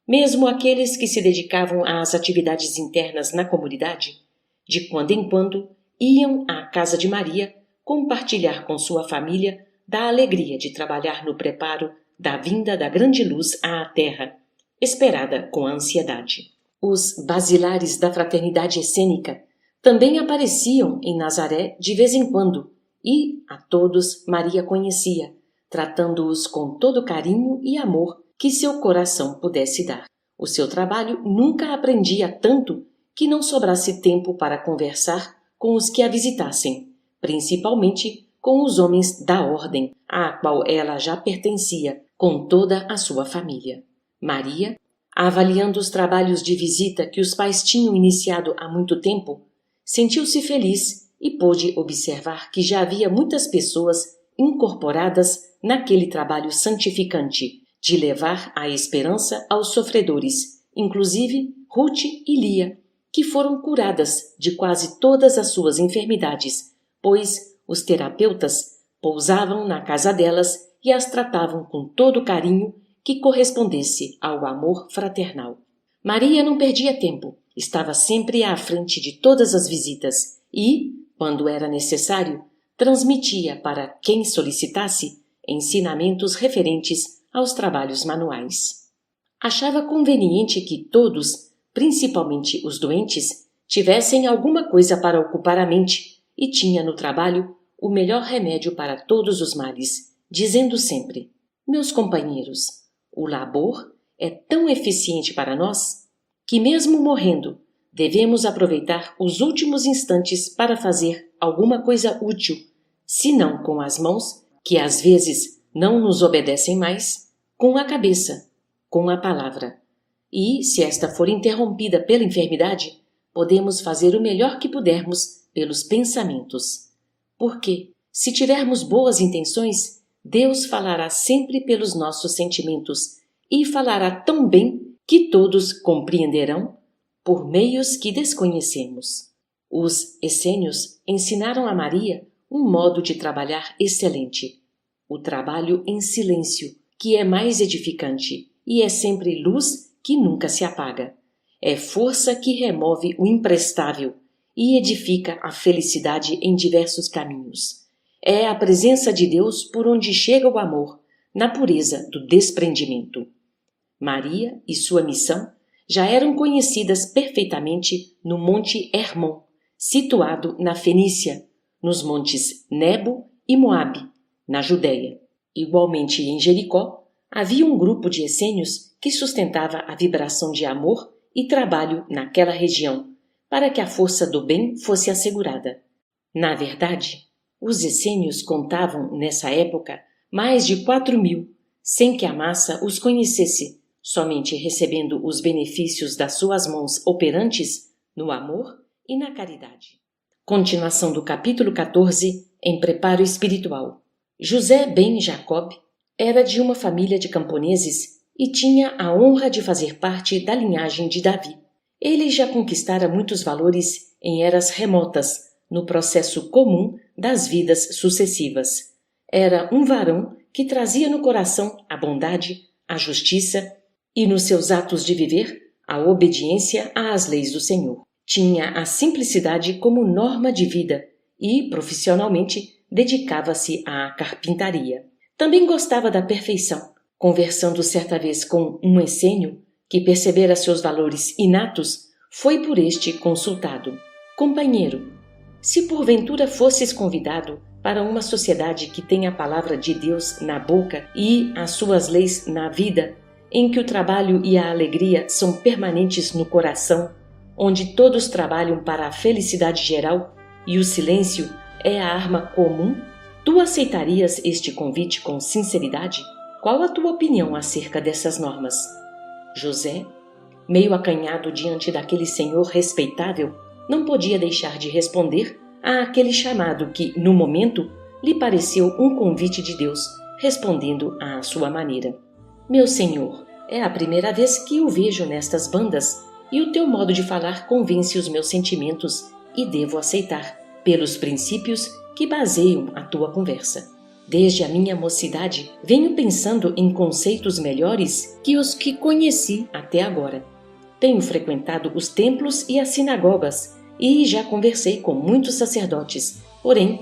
Speaker 1: Mesmo aqueles que se dedicavam às atividades internas na comunidade, de quando em quando iam à casa de Maria compartilhar com sua família da alegria de trabalhar no preparo da vinda da grande luz à terra, esperada com ansiedade. Os basilares da fraternidade essênica também apareciam em Nazaré de vez em quando, e a todos Maria conhecia, tratando-os com todo carinho e amor que seu coração pudesse dar. O seu trabalho nunca aprendia tanto que não sobrasse tempo para conversar com os que a visitassem, principalmente com os homens da ordem, à qual ela já pertencia, com toda a sua família. Maria, avaliando os trabalhos de visita que os pais tinham iniciado há muito tempo, sentiu-se feliz e pôde observar que já havia muitas pessoas incorporadas naquele trabalho santificante de levar a esperança aos sofredores, inclusive Ruth e Lia, que foram curadas de quase todas as suas enfermidades, pois os terapeutas pousavam na casa delas e as tratavam com todo o carinho que correspondesse ao amor fraternal. Maria não perdia tempo, estava sempre à frente de todas as visitas e, quando era necessário, transmitia para quem solicitasse ensinamentos referentes aos trabalhos manuais. Achava conveniente que todos, principalmente os doentes, tivessem alguma coisa para ocupar a mente e tinha no trabalho o melhor remédio para todos os males, dizendo sempre: meus companheiros, o labor é tão eficiente para nós que, mesmo morrendo, devemos aproveitar os últimos instantes para fazer alguma coisa útil, se não com as mãos, que às vezes não nos obedecem mais, com a cabeça, com a palavra. E, se esta for interrompida pela enfermidade, podemos fazer o melhor que pudermos pelos pensamentos. Porque, se tivermos boas intenções, Deus falará sempre pelos nossos sentimentos e falará tão bem que todos compreenderão por meios que desconhecemos. Os essênios ensinaram a Maria um modo de trabalhar excelente, o trabalho em silêncio, que é mais edificante e é sempre luz que nunca se apaga. É força que remove o imprestável e edifica a felicidade em diversos caminhos. É a presença de Deus por onde chega o amor, na pureza do desprendimento. Maria e sua missão já eram conhecidas perfeitamente no Monte Hermon, situado na Fenícia, nos montes Nebo e Moabe, na Judéia. Igualmente em Jericó, havia um grupo de essênios que sustentava a vibração de amor e trabalho naquela região, para que a força do bem fosse assegurada. Na verdade, os essênios contavam, nessa época, mais de 4.000, sem que a massa os conhecesse, somente recebendo os benefícios das suas mãos operantes no amor e na caridade. Continuação do capítulo 14, em Preparo Espiritual. José ben Jacob era de uma família de camponeses e tinha a honra de fazer parte da linhagem de Davi. Ele já conquistara muitos valores em eras remotas, no processo comum das vidas sucessivas. Era um varão que trazia no coração a bondade, a justiça e, nos seus atos de viver, a obediência às leis do Senhor. Tinha a simplicidade como norma de vida e, profissionalmente, dedicava-se à carpintaria. Também gostava da perfeição. Conversando certa vez com um essênio que percebera seus valores inatos, foi por este consultado: companheiro, se porventura fosses convidado para uma sociedade que tem a palavra de Deus na boca e as suas leis na vida, em que o trabalho e a alegria são permanentes no coração, onde todos trabalham para a felicidade geral e o silêncio é a arma comum, Tu aceitarias este convite com sinceridade? Qual a tua opinião acerca dessas normas? José, meio acanhado diante daquele senhor respeitável, não podia deixar de responder àquele chamado que, no momento, lhe pareceu um convite de Deus, respondendo à sua maneira. Meu senhor, é a primeira vez que o vejo nestas bandas e o teu modo de falar convence os meus sentimentos e devo aceitar, pelos princípios que baseiam a tua conversa. Desde a minha mocidade, venho pensando em conceitos melhores que os que conheci até agora. Tenho frequentado os templos e as sinagogas e já conversei com muitos sacerdotes, porém,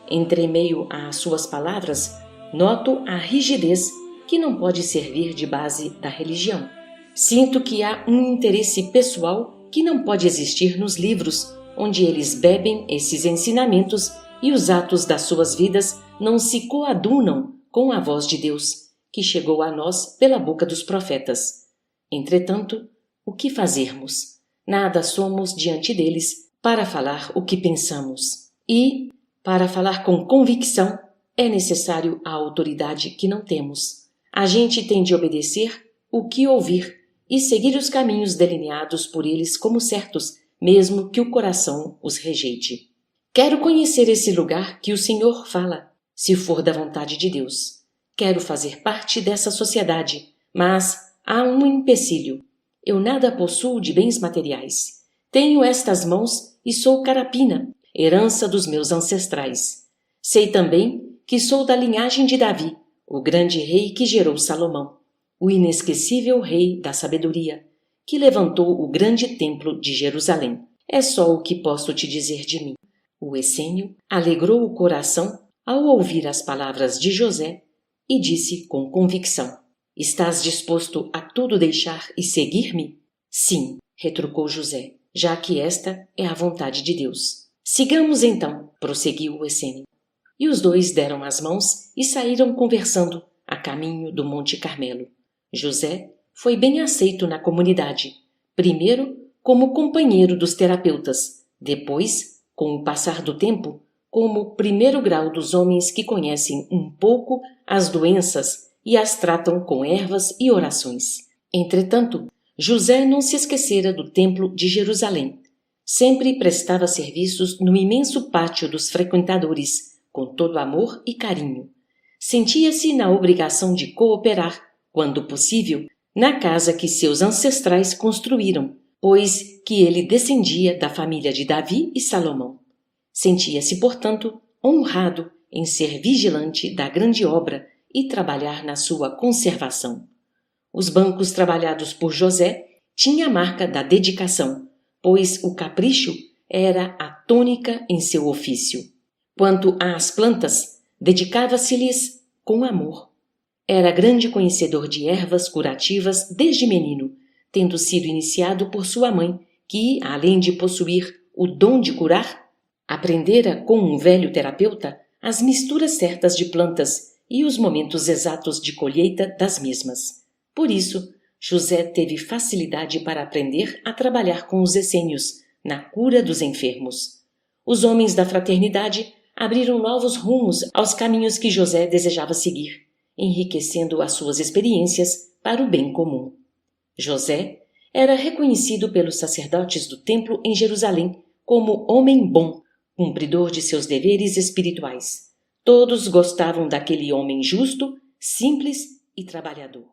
Speaker 1: entre meio às suas palavras, noto a rigidez que não pode servir de base da religião. Sinto que há um interesse pessoal que não pode existir nos livros, onde eles bebem esses ensinamentos e os atos das suas vidas não se coadunam com a voz de Deus, que chegou a nós pela boca dos profetas. Entretanto, o que fazermos? Nada somos diante deles para falar o que pensamos. E, para falar com convicção, é necessário a autoridade que não temos. A gente tem de obedecer o que ouvir e seguir os caminhos delineados por eles como certos, mesmo que o coração os rejeite. Quero conhecer esse lugar que o Senhor fala, se for da vontade de Deus. Quero fazer parte dessa sociedade, mas há um empecilho. Eu nada possuo de bens materiais. Tenho estas mãos e sou carapina, herança dos meus ancestrais. Sei também que sou da linhagem de Davi, o grande rei que gerou Salomão, o inesquecível rei da sabedoria, que levantou o grande templo de Jerusalém. É só o que posso te dizer de mim. O essênio alegrou o coração ao ouvir as palavras de José e disse com convicção: Estás disposto a tudo deixar e seguir-me? Sim, retrucou José, já que esta é a vontade de Deus. Sigamos então, prosseguiu o essênio. E os dois deram as mãos e saíram conversando a caminho do Monte Carmelo. José foi bem aceito na comunidade, primeiro como companheiro dos terapeutas, depois, com o passar do tempo, como primeiro grau dos homens que conhecem um pouco as doenças e as tratam com ervas e orações. Entretanto, José não se esquecera do templo de Jerusalém. Sempre prestava serviços no imenso pátio dos frequentadores, com todo amor e carinho. Sentia-se na obrigação de cooperar, quando possível, na casa que seus ancestrais construíram, pois que ele descendia da família de Davi e Salomão. Sentia-se, portanto, honrado em ser vigilante da grande obra e trabalhar na sua conservação. Os bancos trabalhados por José tinham a marca da dedicação, pois o capricho era a tônica em seu ofício. Quanto às plantas, dedicava-se-lhes com amor. Era grande conhecedor de ervas curativas desde menino, tendo sido iniciado por sua mãe, que, além de possuir o dom de curar, aprendera com um velho terapeuta as misturas certas de plantas e os momentos exatos de colheita das mesmas. Por isso, José teve facilidade para aprender a trabalhar com os essênios na cura dos enfermos. Os homens da fraternidade abriram novos rumos aos caminhos que José desejava seguir, enriquecendo as suas experiências para o bem comum. José era reconhecido pelos sacerdotes do templo em Jerusalém como homem bom, cumpridor de seus deveres espirituais. Todos gostavam daquele homem justo, simples e trabalhador.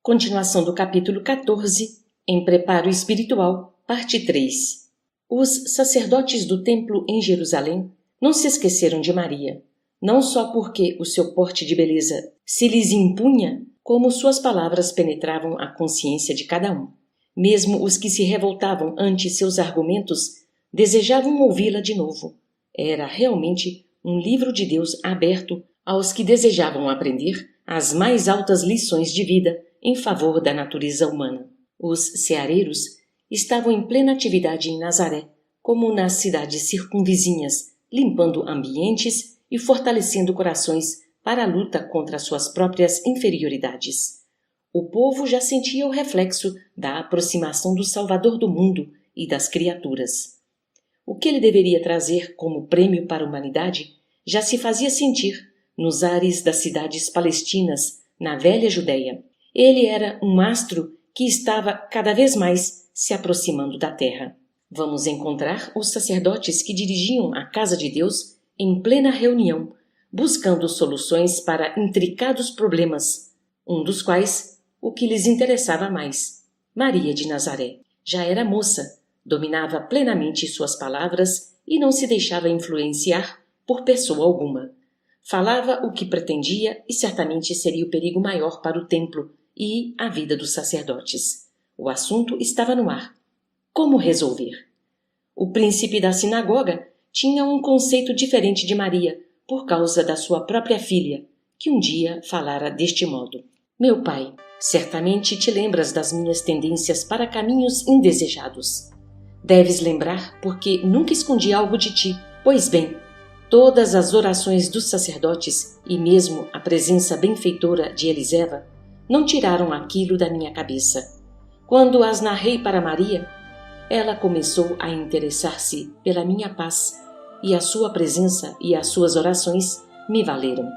Speaker 1: Continuação do capítulo 14, em Preparo Espiritual, parte 3. Os sacerdotes do templo em Jerusalém não se esqueceram de Maria, não só porque o seu porte de beleza se lhes impunha, como suas palavras penetravam a consciência de cada um. Mesmo os que se revoltavam ante seus argumentos desejavam ouvi-la de novo. Era realmente um livro de Deus aberto aos que desejavam aprender as mais altas lições de vida em favor da natureza humana. Os ceareiros estavam em plena atividade em Nazaré, como nas cidades circunvizinhas, limpando ambientes e fortalecendo corações para a luta contra suas próprias inferioridades. O povo já sentia o reflexo da aproximação do Salvador do mundo e das criaturas. O que ele deveria trazer como prêmio para a humanidade já se fazia sentir nos ares das cidades palestinas, na velha Judéia. Ele era um astro que estava cada vez mais se aproximando da terra. Vamos encontrar os sacerdotes que dirigiam a casa de Deus em plena reunião, buscando soluções para intricados problemas, um dos quais o que lhes interessava mais. Maria de Nazaré já era moça, dominava plenamente suas palavras e não se deixava influenciar por pessoa alguma. Falava o que pretendia e certamente seria o perigo maior para o templo e a vida dos sacerdotes. O assunto estava no ar. Como resolver? O príncipe da sinagoga tinha um conceito diferente de Maria, por causa da sua própria filha, que um dia falara deste modo: Meu pai, certamente te lembras das minhas tendências para caminhos indesejados. Deves lembrar, porque nunca escondi algo de ti. Pois bem, todas as orações dos sacerdotes e mesmo a presença benfeitora de Eliseva não tiraram aquilo da minha cabeça. Quando as narrei para Maria, ela começou a interessar-se pela minha paz, e a sua presença e as suas orações me valeram.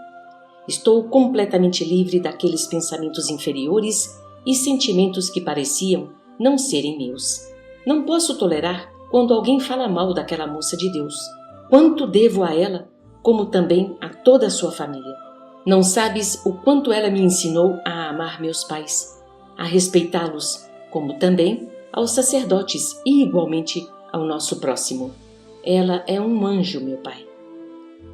Speaker 1: Estou completamente livre daqueles pensamentos inferiores e sentimentos que pareciam não serem meus. Não posso tolerar quando alguém fala mal daquela moça de Deus. Quanto devo a ela, como também a toda a sua família. Não sabes o quanto ela me ensinou a amar meus pais, a respeitá-los, como também aos sacerdotes e igualmente ao nosso próximo. Ela é um anjo, meu pai.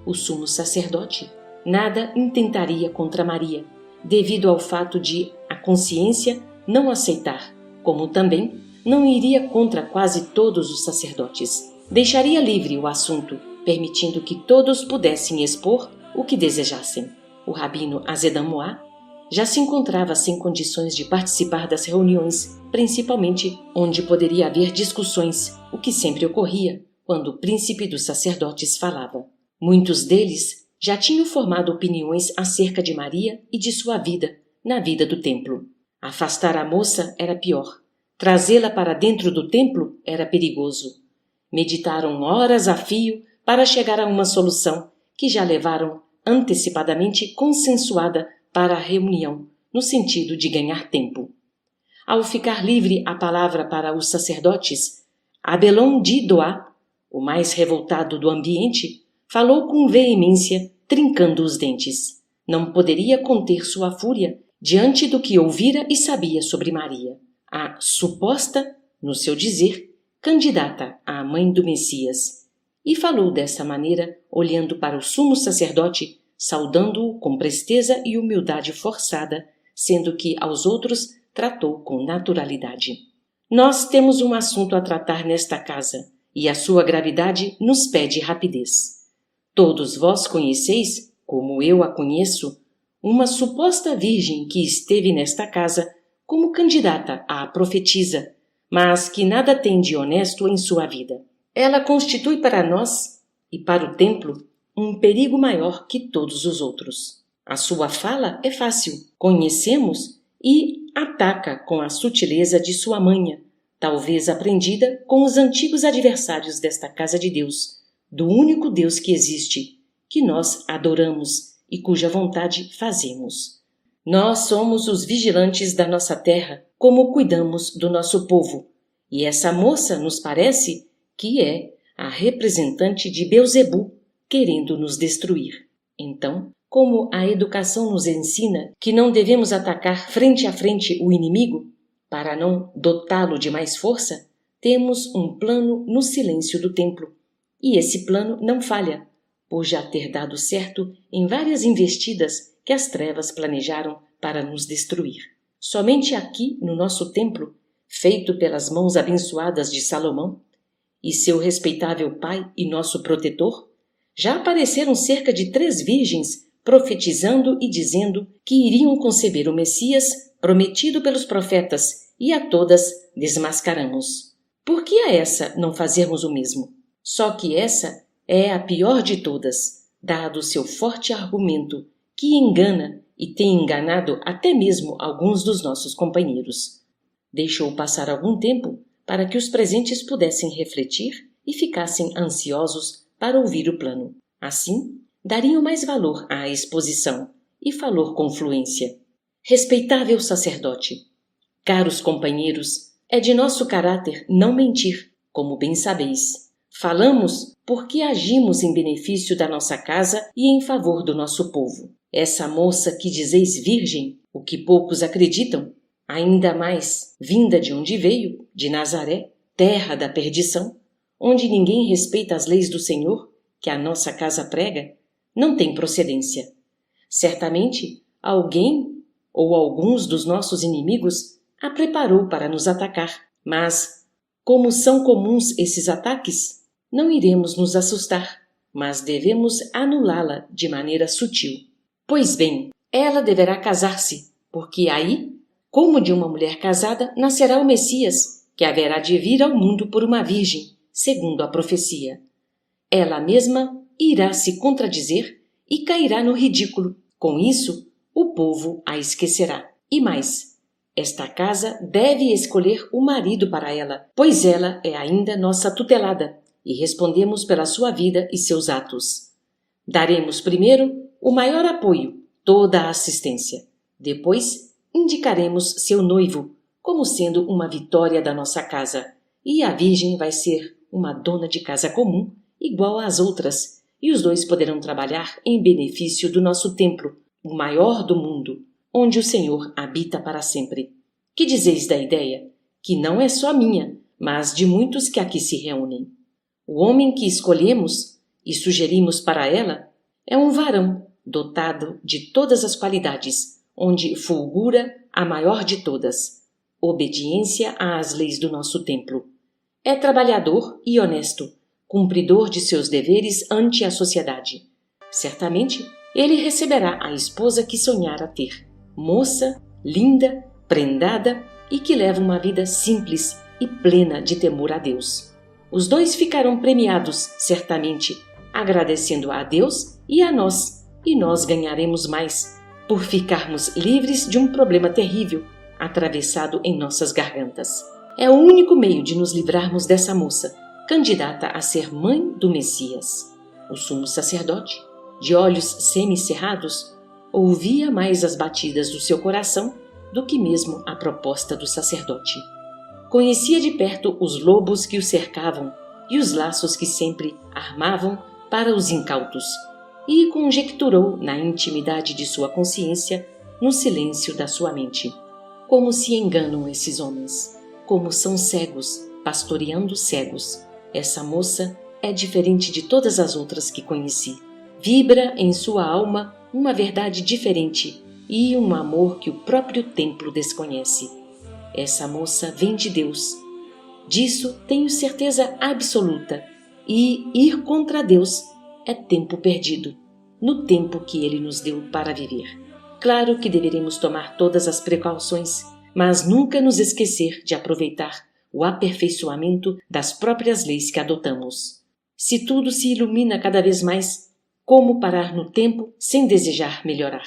Speaker 1: O sumo sacerdote nada intentaria contra Maria, devido ao fato de a consciência não aceitar, como também não iria contra quase todos os sacerdotes. Deixaria livre o assunto, permitindo que todos pudessem expor o que desejassem. O rabino Azedamoá já se encontrava sem condições de participar das reuniões, principalmente onde poderia haver discussões, o que sempre ocorria quando o príncipe dos sacerdotes falava. Muitos deles já tinham formado opiniões acerca de Maria e de sua vida na vida do templo. Afastar a moça era pior. Trazê-la para dentro do templo era perigoso. Meditaram horas a fio para chegar a uma solução que já levaram antecipadamente consensuada para a reunião, no sentido de ganhar tempo. Ao ficar livre a palavra para os sacerdotes, Abelon de Doá, o mais revoltado do ambiente, falou com veemência, trincando os dentes. Não poderia conter sua fúria diante do que ouvira e sabia sobre Maria, a suposta, no seu dizer, candidata à mãe do Messias. E falou dessa maneira, olhando para o sumo sacerdote, saudando-o com presteza e humildade forçada, sendo que aos outros tratou com naturalidade. Nós temos um assunto a tratar nesta casa, e a sua gravidade nos pede rapidez. Todos vós conheceis, como eu a conheço, uma suposta virgem que esteve nesta casa como candidata à profetisa, mas que nada tem de honesto em sua vida. Ela constitui para nós e para o templo um perigo maior que todos os outros. A sua fala é fácil, conhecemos, e ataca com a sutileza de sua manha, talvez aprendida com os antigos adversários desta casa de Deus, do único Deus que existe, que nós adoramos e cuja vontade fazemos. Nós somos os vigilantes da nossa terra, como cuidamos do nosso povo, e essa moça nos parece que é a representante de Belzebu, querendo nos destruir. Então, como a educação nos ensina que não devemos atacar frente a frente o inimigo, para não dotá-lo de mais força, temos um plano no silêncio do templo. E esse plano não falha, por já ter dado certo em várias investidas que as trevas planejaram para nos destruir. Somente aqui, no nosso templo, feito pelas mãos abençoadas de Salomão, e seu respeitável pai e nosso protetor, já apareceram cerca de 3 virgens profetizando e dizendo que iriam conceber o Messias prometido pelos profetas, e a todas desmascaramos. Por que a essa não fazermos o mesmo? Só que essa é a pior de todas, dado seu forte argumento, que engana e tem enganado até mesmo alguns dos nossos companheiros. Deixou passar algum tempo para que os presentes pudessem refletir e ficassem ansiosos para ouvir o plano. Assim, dariam mais valor à exposição e falou com fluência. Respeitável sacerdote, caros companheiros, é de nosso caráter não mentir, como bem sabeis. Falamos porque agimos em benefício da nossa casa e em favor do nosso povo. Essa moça que dizeis virgem, o que poucos acreditam, ainda mais vinda de onde veio, de Nazaré, terra da perdição, onde ninguém respeita as leis do Senhor, que a nossa casa prega, não tem procedência. Certamente, alguém ou alguns dos nossos inimigos a preparou para nos atacar, mas, como são comuns esses ataques, não iremos nos assustar, mas devemos anulá-la de maneira sutil. Pois bem, ela deverá casar-se, porque aí, como de uma mulher casada, nascerá o Messias, que haverá de vir ao mundo por uma virgem, segundo a profecia. Ela mesma irá se contradizer e cairá no ridículo. Com isso, o povo a esquecerá. E mais, esta casa deve escolher o marido para ela, pois ela é ainda nossa tutelada, e respondemos pela sua vida e seus atos. Daremos primeiro o maior apoio, toda a assistência. Depois, indicaremos seu noivo, como sendo uma vitória da nossa casa, e a virgem vai ser uma dona de casa comum, igual às outras, e os dois poderão trabalhar em benefício do nosso templo, o maior do mundo, onde o Senhor habita para sempre. Que dizeis da ideia? Que não é só minha, mas de muitos que aqui se reúnem. O homem que escolhemos e sugerimos para ela é um varão dotado de todas as qualidades, onde fulgura a maior de todas, obediência às leis do nosso templo. É trabalhador e honesto, cumpridor de seus deveres ante a sociedade. Certamente, ele receberá a esposa que sonhara ter, moça, linda, prendada e que leva uma vida simples e plena de temor a Deus. Os dois ficarão premiados, certamente, agradecendo a Deus e a nós, e nós ganharemos mais, por ficarmos livres de um problema terrível, atravessado em nossas gargantas. É o único meio de nos livrarmos dessa moça, candidata a ser mãe do Messias. O sumo sacerdote, de olhos semicerrados, ouvia mais as batidas do seu coração do que mesmo a proposta do sacerdote. Conhecia de perto os lobos que o cercavam e os laços que sempre armavam para os incautos, e conjecturou na intimidade de sua consciência, no silêncio da sua mente. Como se enganam esses homens, como são cegos, pastoreando cegos. Essa moça é diferente de todas as outras que conheci. Vibra em sua alma uma verdade diferente e um amor que o próprio templo desconhece. Essa moça vem de Deus. Disso tenho certeza absoluta, e ir contra Deus é tempo perdido, no tempo que Ele nos deu para viver. Claro que deveremos tomar todas as precauções, mas nunca nos esquecer de aproveitar o aperfeiçoamento das próprias leis que adotamos. Se tudo se ilumina cada vez mais, como parar no tempo sem desejar melhorar?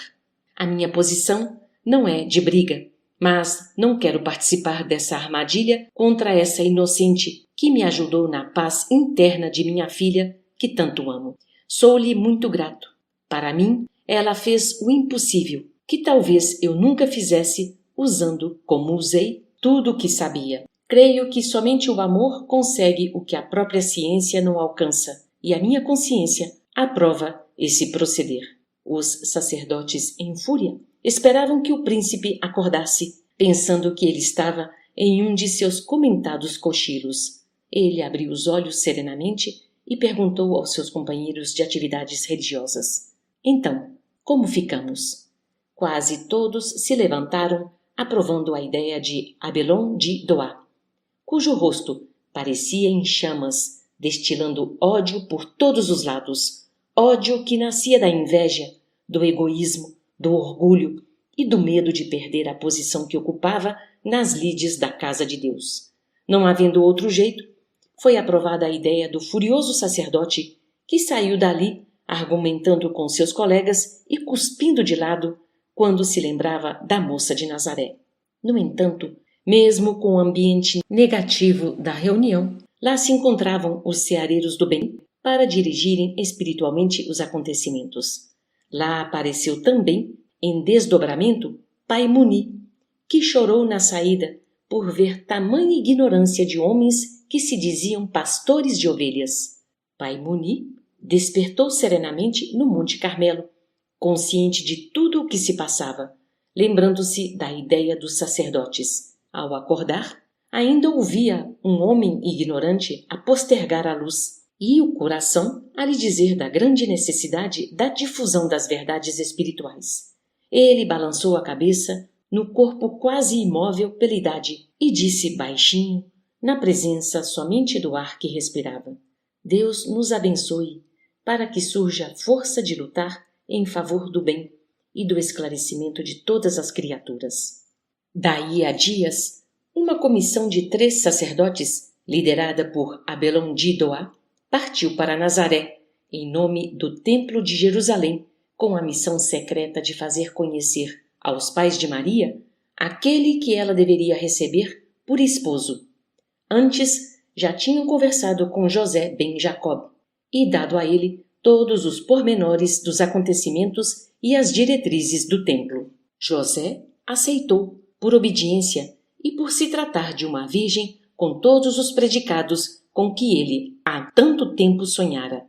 Speaker 1: A minha posição não é de briga, mas não quero participar dessa armadilha contra essa inocente que me ajudou na paz interna de minha filha, que tanto amo. Sou-lhe muito grato. Para mim, ela fez o impossível, que talvez eu nunca fizesse, usando, como usei, tudo o que sabia. Creio que somente o amor consegue o que a própria ciência não alcança, e a minha consciência aprova esse proceder. Os sacerdotes, em fúria, esperavam que o príncipe acordasse, pensando que ele estava em um de seus comentados cochilos. Ele abriu os olhos serenamente e perguntou aos seus companheiros de atividades religiosas: Então, como ficamos? Quase todos se levantaram, aprovando a ideia de Abelon de Doá, cujo rosto parecia em chamas, destilando ódio por todos os lados, ódio que nascia da inveja, do egoísmo, do orgulho e do medo de perder a posição que ocupava nas lides da casa de Deus. Não havendo outro jeito, foi aprovada a ideia do furioso sacerdote, que saiu dali argumentando com seus colegas e cuspindo de lado quando se lembrava da moça de Nazaré. No entanto, mesmo com o ambiente negativo da reunião, lá se encontravam os ceareiros do bem, para dirigirem espiritualmente os acontecimentos. Lá apareceu também, em desdobramento, Pai Muni, que chorou na saída por ver tamanha ignorância de homens que se diziam pastores de ovelhas. Pai Muni despertou serenamente no Monte Carmelo, consciente de tudo o que se passava, lembrando-se da ideia dos sacerdotes. Ao acordar, ainda ouvia um homem ignorante a postergar a luz e o coração a lhe dizer da grande necessidade da difusão das verdades espirituais. Ele balançou a cabeça no corpo quase imóvel pela idade e disse baixinho, na presença somente do ar que respirava: Deus nos abençoe para que surja força de lutar em favor do bem e do esclarecimento de todas as criaturas. Daí a dias, uma comissão de 3 sacerdotes, liderada por Abelão de Doá, partiu para Nazaré, em nome do Templo de Jerusalém, com a missão secreta de fazer conhecer aos pais de Maria aquele que ela deveria receber por esposo. Antes, já tinham conversado com José ben Jacob e dado a ele todos os pormenores dos acontecimentos e as diretrizes do templo. José aceitou por obediência e por se tratar de uma virgem com todos os predicados com que ele há tanto tempo sonhara.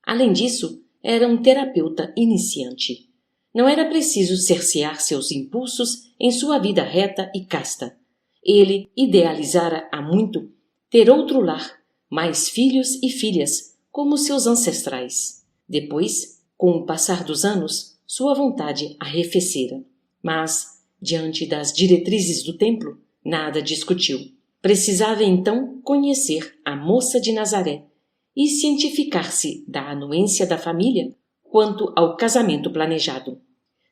Speaker 1: Além disso, era um terapeuta iniciante. Não era preciso cercear seus impulsos em sua vida reta e casta. Ele idealizara há muito ter outro lar, mais filhos e filhas, como seus ancestrais. Depois, com o passar dos anos, sua vontade arrefecera. Mas, diante das diretrizes do templo, nada discutiu. Precisava então conhecer a moça de Nazaré e cientificar-se da anuência da família quanto ao casamento planejado.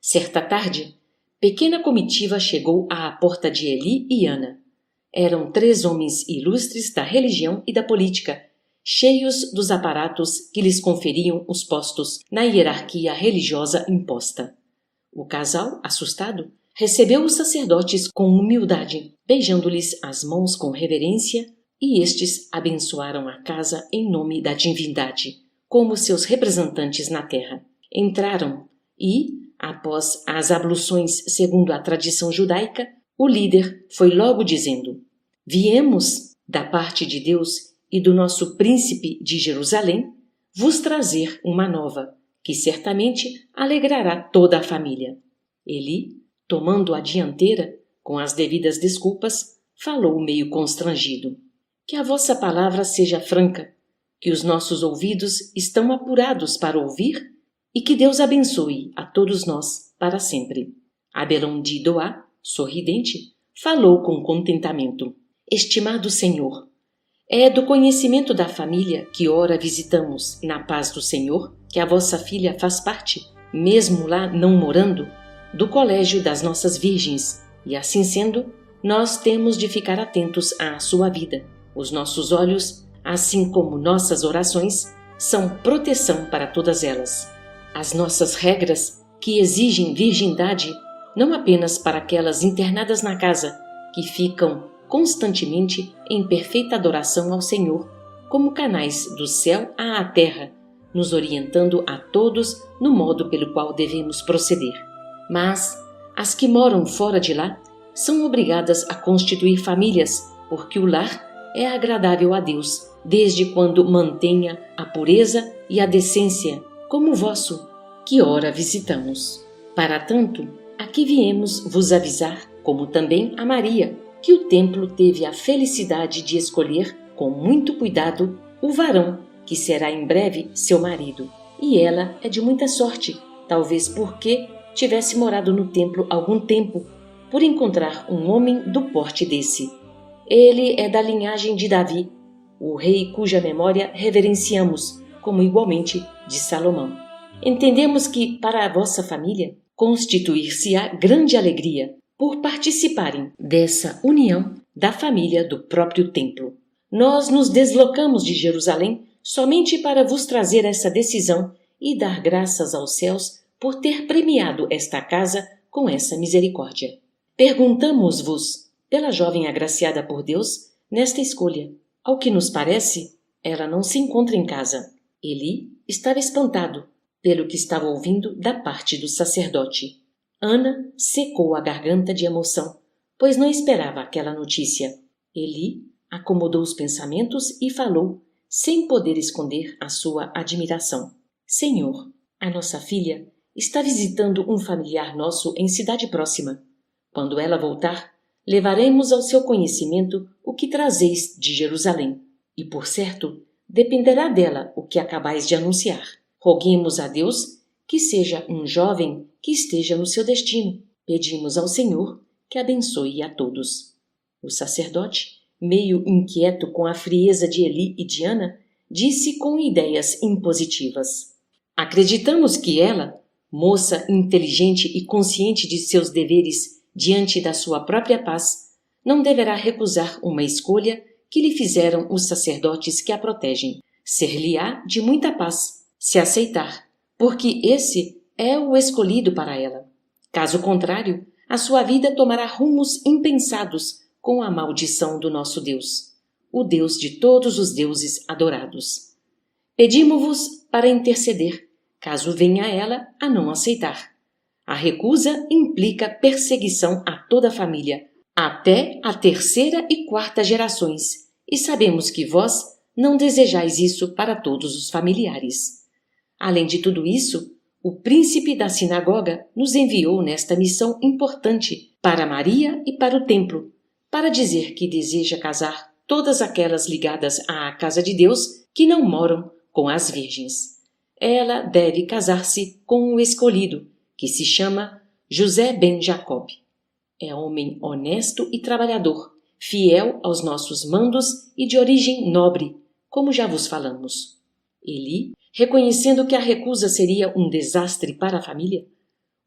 Speaker 1: Certa tarde, pequena comitiva chegou à porta de Eli e Ana. Eram 3 homens ilustres da religião e da política, cheios dos aparatos que lhes conferiam os postos na hierarquia religiosa imposta. O casal, assustado, recebeu os sacerdotes com humildade, beijando-lhes as mãos com reverência, e estes abençoaram a casa em nome da divindade, como seus representantes na terra. Entraram e, após as abluções segundo a tradição judaica, o líder foi logo dizendo: Viemos, da parte de Deus e do nosso príncipe de Jerusalém, vos trazer uma nova, que certamente alegrará toda a família. Eli, tomando a dianteira, com as devidas desculpas, falou meio constrangido: Que a vossa palavra seja franca, que os nossos ouvidos estão apurados para ouvir e que Deus abençoe a todos nós para sempre. Abelão de Doá, sorridente, falou com contentamento: Estimado Senhor, é do conhecimento da família que ora visitamos na paz do Senhor que a vossa filha faz parte, mesmo lá não morando, do colégio das nossas virgens, e assim sendo, nós temos de ficar atentos à sua vida. Os nossos olhos, assim como nossas orações, são proteção para todas elas. As nossas regras, que exigem virgindade, não apenas para aquelas internadas na casa, que ficam constantemente em perfeita adoração ao Senhor, como canais do céu à terra, nos orientando a todos no modo pelo qual devemos proceder. Mas as que moram fora de lá são obrigadas a constituir famílias, porque o lar é agradável a Deus, desde quando mantenha a pureza e a decência, como o vosso, que ora visitamos. Para tanto, aqui viemos vos avisar, como também a Maria, que o templo teve a felicidade de escolher, com muito cuidado, o varão, que será em breve seu marido. E ela é de muita sorte, talvez porque tivesse morado no templo algum tempo, por encontrar um homem do porte desse. Ele é da linhagem de Davi, o rei cuja memória reverenciamos, como igualmente de Salomão. Entendemos que, para a vossa família, constituir-se-á grande alegria por participarem dessa união da família do próprio templo. Nós nos deslocamos de Jerusalém somente para vos trazer essa decisão e dar graças aos céus por ter premiado esta casa com essa misericórdia. Perguntamos-vos pela jovem agraciada por Deus nesta escolha. Ao que nos parece, ela não se encontra em casa. Eli estava espantado pelo que estava ouvindo da parte do sacerdote. Ana secou a garganta de emoção, pois não esperava aquela notícia. Eli acomodou os pensamentos e falou, sem poder esconder a sua admiração. Senhor, a nossa filha está visitando um familiar nosso em cidade próxima. Quando ela voltar, levaremos ao seu conhecimento o que trazeis de Jerusalém. E, por certo, dependerá dela o que acabais de anunciar. Roguemos a Deus que seja um jovem que esteja no seu destino. Pedimos ao Senhor que abençoe a todos. O sacerdote, meio inquieto com a frieza de Eli e de Ana, disse com ideias impositivas. Acreditamos que ela, moça inteligente e consciente de seus deveres diante da sua própria paz, não deverá recusar uma escolha que lhe fizeram os sacerdotes que a protegem. Ser-lhe-á de muita paz, se aceitar, porque esse é o escolhido para ela. Caso contrário, a sua vida tomará rumos impensados com a maldição do nosso Deus, o Deus de todos os deuses adorados. Pedimo-vos para interceder, caso venha ela a não aceitar. A recusa implica perseguição a toda a família, até a terceira e quarta gerações, e sabemos que vós não desejais isso para todos os familiares. Além de tudo isso, o príncipe da sinagoga nos enviou nesta missão importante para Maria e para o templo, para dizer que deseja casar todas aquelas ligadas à casa de Deus que não moram com as virgens. Ela deve casar-se com o escolhido, que se chama José ben Jacob. É homem honesto e trabalhador, fiel aos nossos mandos e de origem nobre, como já vos falamos. Eli, reconhecendo que a recusa seria um desastre para a família,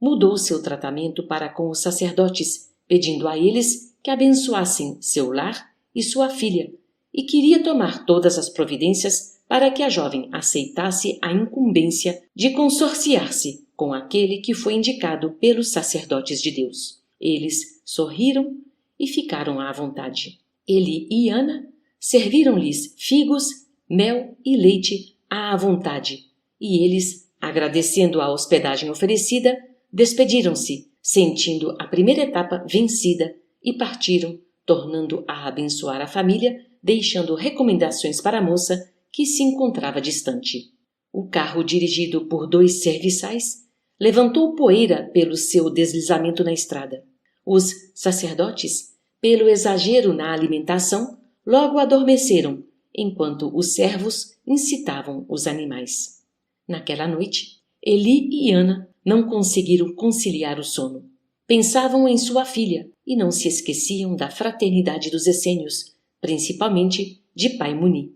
Speaker 1: mudou seu tratamento para com os sacerdotes, pedindo a eles que abençoassem seu lar e sua filha, e queria tomar todas as providências para que a jovem aceitasse a incumbência de consorciar-se com aquele que foi indicado pelos sacerdotes de Deus. Eles sorriram e ficaram à vontade. Eli e Ana serviram-lhes figos, mel e leite à vontade, e eles, agradecendo a hospedagem oferecida, despediram-se, sentindo a primeira etapa vencida, e partiram, tornando a abençoar a família, deixando recomendações para a moça que se encontrava distante. O carro, dirigido por 2 serviçais, levantou poeira pelo seu deslizamento na estrada. Os sacerdotes, pelo exagero na alimentação, logo adormeceram, enquanto os servos incitavam os animais. Naquela noite, Eli e Ana não conseguiram conciliar o sono. Pensavam em sua filha e não se esqueciam da fraternidade dos essênios, principalmente de Pai Muni.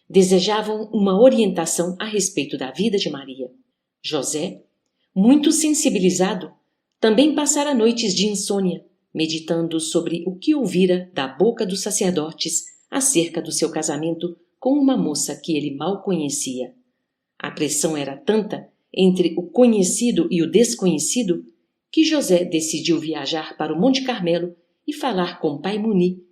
Speaker 1: Desejavam uma orientação a respeito da vida de Maria. José, muito sensibilizado, também passara noites de insônia, meditando sobre o que ouvira da boca dos sacerdotes acerca do seu casamento com uma moça que ele mal conhecia. A pressão era tanta entre o conhecido e o desconhecido que José decidiu viajar para o Monte Carmelo e falar com Pai Muni,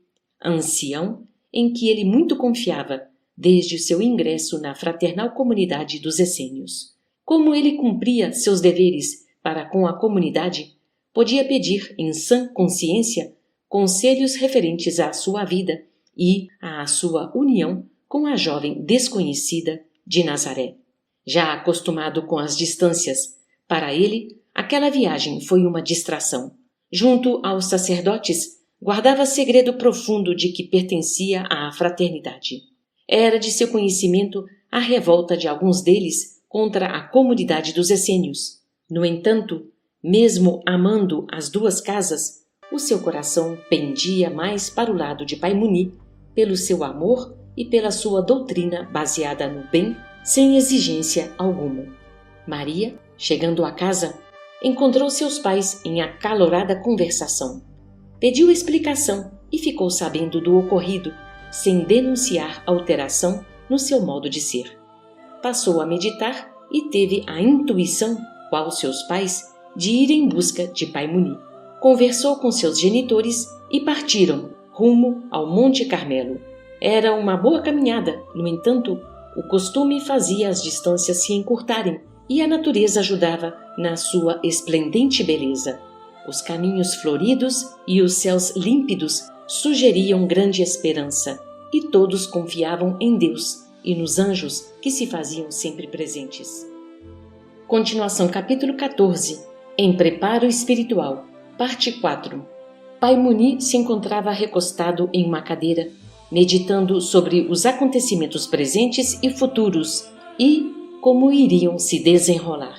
Speaker 1: ancião em que ele muito confiava desde o seu ingresso na fraternal comunidade dos essênios. Como ele cumpria seus deveres para com a comunidade, podia pedir em sã consciência conselhos referentes à sua vida e à sua união com a jovem desconhecida de Nazaré. Já acostumado com as distâncias, para ele, aquela viagem foi uma distração. Junto aos sacerdotes, guardava segredo profundo de que pertencia à fraternidade. Era de seu conhecimento a revolta de alguns deles contra a comunidade dos essênios. No entanto, mesmo amando as 2 casas, o seu coração pendia mais para o lado de Pai Muni, pelo seu amor e pela sua doutrina baseada no bem, sem exigência alguma. Maria, chegando à casa, encontrou seus pais em acalorada conversação. Pediu explicação e ficou sabendo do ocorrido, sem denunciar alteração no seu modo de ser. Passou a meditar e teve a intuição, qual seus pais, de ir em busca de Pai Muni. Conversou com seus genitores e partiram rumo ao Monte Carmelo. Era uma boa caminhada, no entanto, O costume fazia as distâncias se encurtarem e a natureza ajudava na sua esplendente beleza. Os caminhos floridos e os céus límpidos sugeriam grande esperança, e todos confiavam em Deus e nos anjos que se faziam sempre presentes. Continuação, capítulo 14. Em preparo espiritual, parte 4. Pai Muni se encontrava recostado em uma cadeira, meditando sobre os acontecimentos presentes e futuros e como iriam se desenrolar.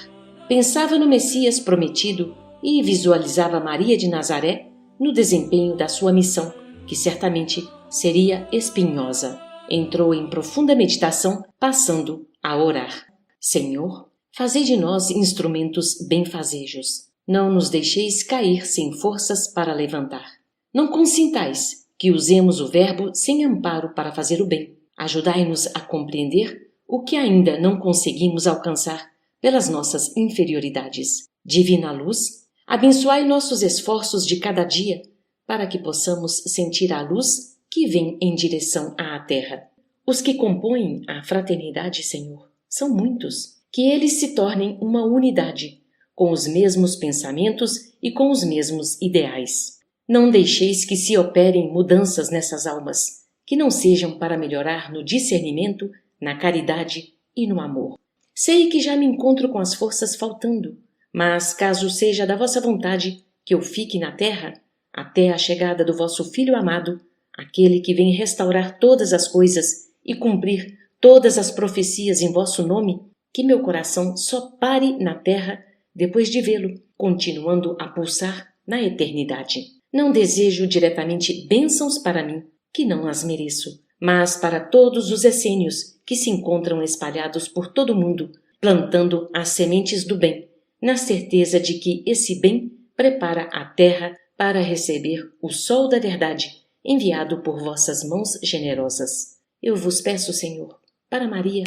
Speaker 1: Pensava no Messias prometido e visualizava Maria de Nazaré no desempenho da sua missão, que certamente seria espinhosa. Entrou em profunda meditação, passando a orar. Senhor, fazei de nós instrumentos benfazejos. Não nos deixeis cair sem forças para levantar. Não consintais que usemos o verbo sem amparo para fazer o bem. Ajudai-nos a compreender o que ainda não conseguimos alcançar pelas nossas inferioridades. Divina luz, abençoai nossos esforços de cada dia, para que possamos sentir a luz que vem em direção à terra. Os que compõem a fraternidade, Senhor, são muitos. Que eles se tornem uma unidade, com os mesmos pensamentos e com os mesmos ideais. Não deixeis que se operem mudanças nessas almas, que não sejam para melhorar no discernimento, na caridade e no amor. Sei que já me encontro com as forças faltando, mas caso seja da vossa vontade que eu fique na terra, até a chegada do vosso Filho amado, aquele que vem restaurar todas as coisas e cumprir todas as profecias em vosso nome, que meu coração só pare na terra depois de vê-lo, continuando a pulsar na eternidade. Não desejo diretamente bênçãos para mim, que não as mereço, mas para todos os essênios que se encontram espalhados por todo o mundo, plantando as sementes do bem, na certeza de que esse bem prepara a terra para receber o sol da verdade, enviado por vossas mãos generosas. Eu vos peço, Senhor, para Maria,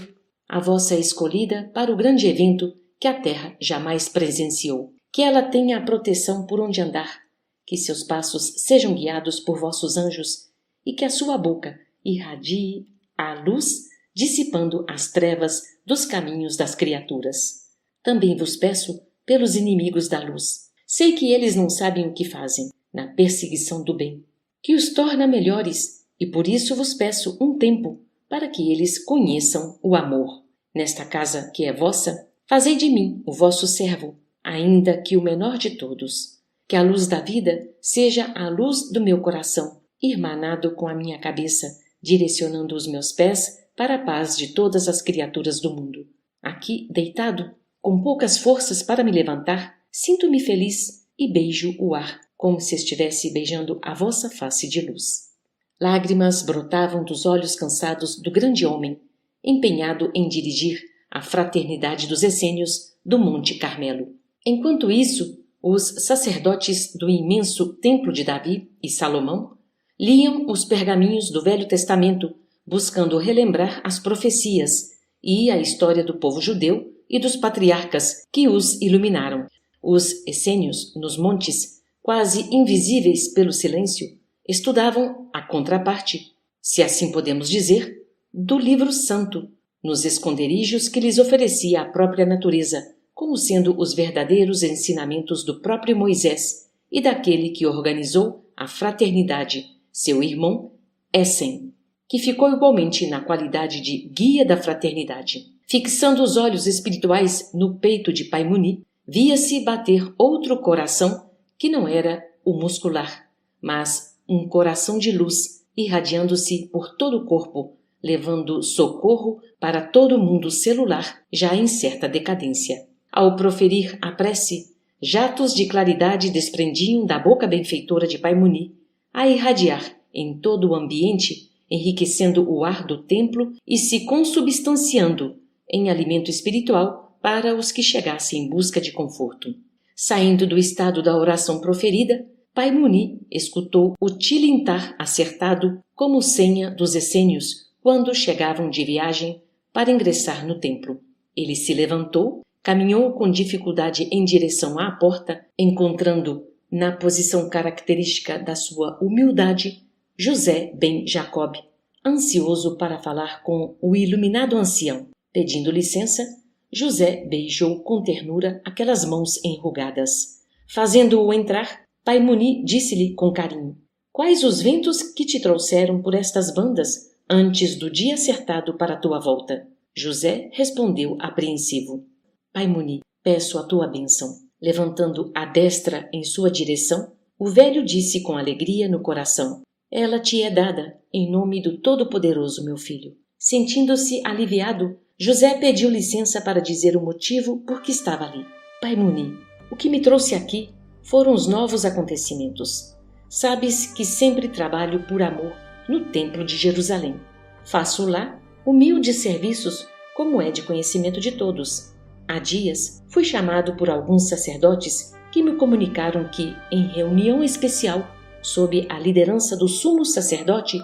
Speaker 1: a vossa escolhida para o grande evento que a terra jamais presenciou, que ela tenha a proteção por onde andar, que seus passos sejam guiados por vossos anjos e que a sua boca irradie a luz, dissipando as trevas dos caminhos das criaturas. Também vos peço pelos inimigos da luz. Sei que eles não sabem o que fazem na perseguição do bem, que os torna melhores, e por isso vos peço um tempo para que eles conheçam o amor. Nesta casa que é vossa, fazei de mim o vosso servo, ainda que o menor de todos. Que a luz da vida seja a luz do meu coração, irmanado com a minha cabeça, direcionando os meus pés para a paz de todas as criaturas do mundo. Aqui, deitado, com poucas forças para me levantar, sinto-me feliz e beijo o ar, como se estivesse beijando a vossa face de luz. Lágrimas brotavam dos olhos cansados do grande homem, empenhado em dirigir a fraternidade dos essênios do Monte Carmelo. Enquanto isso, os sacerdotes do imenso Templo de Davi e Salomão liam os pergaminhos do Velho Testamento, buscando relembrar as profecias e a história do povo judeu e dos patriarcas que os iluminaram. Os essênios, nos montes, quase invisíveis pelo silêncio, estudavam a contraparte, se assim podemos dizer, do livro santo, nos esconderijos que lhes oferecia a própria natureza, como sendo os verdadeiros ensinamentos do próprio Moisés e daquele que organizou a fraternidade, seu irmão Essen, que ficou igualmente na qualidade de guia da fraternidade. Fixando os olhos espirituais no peito de Pai Muni, via-se bater outro coração que não era o muscular, mas um coração de luz, irradiando-se por todo o corpo, levando socorro para todo o mundo celular já em certa decadência. Ao proferir a prece, jatos de claridade desprendiam da boca benfeitora de Pai Muni, a irradiar em todo o ambiente, enriquecendo o ar do templo e se consubstanciando em alimento espiritual para os que chegassem em busca de conforto. Saindo do estado da oração proferida, Pai Muni escutou o tilintar acertado como senha dos essênios quando chegavam de viagem para ingressar no templo. Ele se levantou, caminhou com dificuldade em direção à porta, encontrando, na posição característica da sua humildade, José ben Jacob, ansioso para falar com o iluminado ancião. Pedindo licença, José beijou com ternura aquelas mãos enrugadas. Fazendo-o entrar, Pai Muni disse-lhe com carinho: quais os ventos que te trouxeram por estas bandas antes do dia acertado para a tua volta? José respondeu apreensivo: Pai Muni, peço a tua bênção. Levantando a destra em sua direção, o velho disse com alegria no coração: ela te é dada, em nome do Todo-Poderoso, meu filho. Sentindo-se aliviado, José pediu licença para dizer o motivo por que estava ali. Pai Muni, o que me trouxe aqui foram os novos acontecimentos. Sabes que sempre trabalho por amor no Templo de Jerusalém. Faço lá humildes serviços, como é de conhecimento de todos. Há dias fui chamado por alguns sacerdotes que me comunicaram que, em reunião especial, sob a liderança do sumo sacerdote,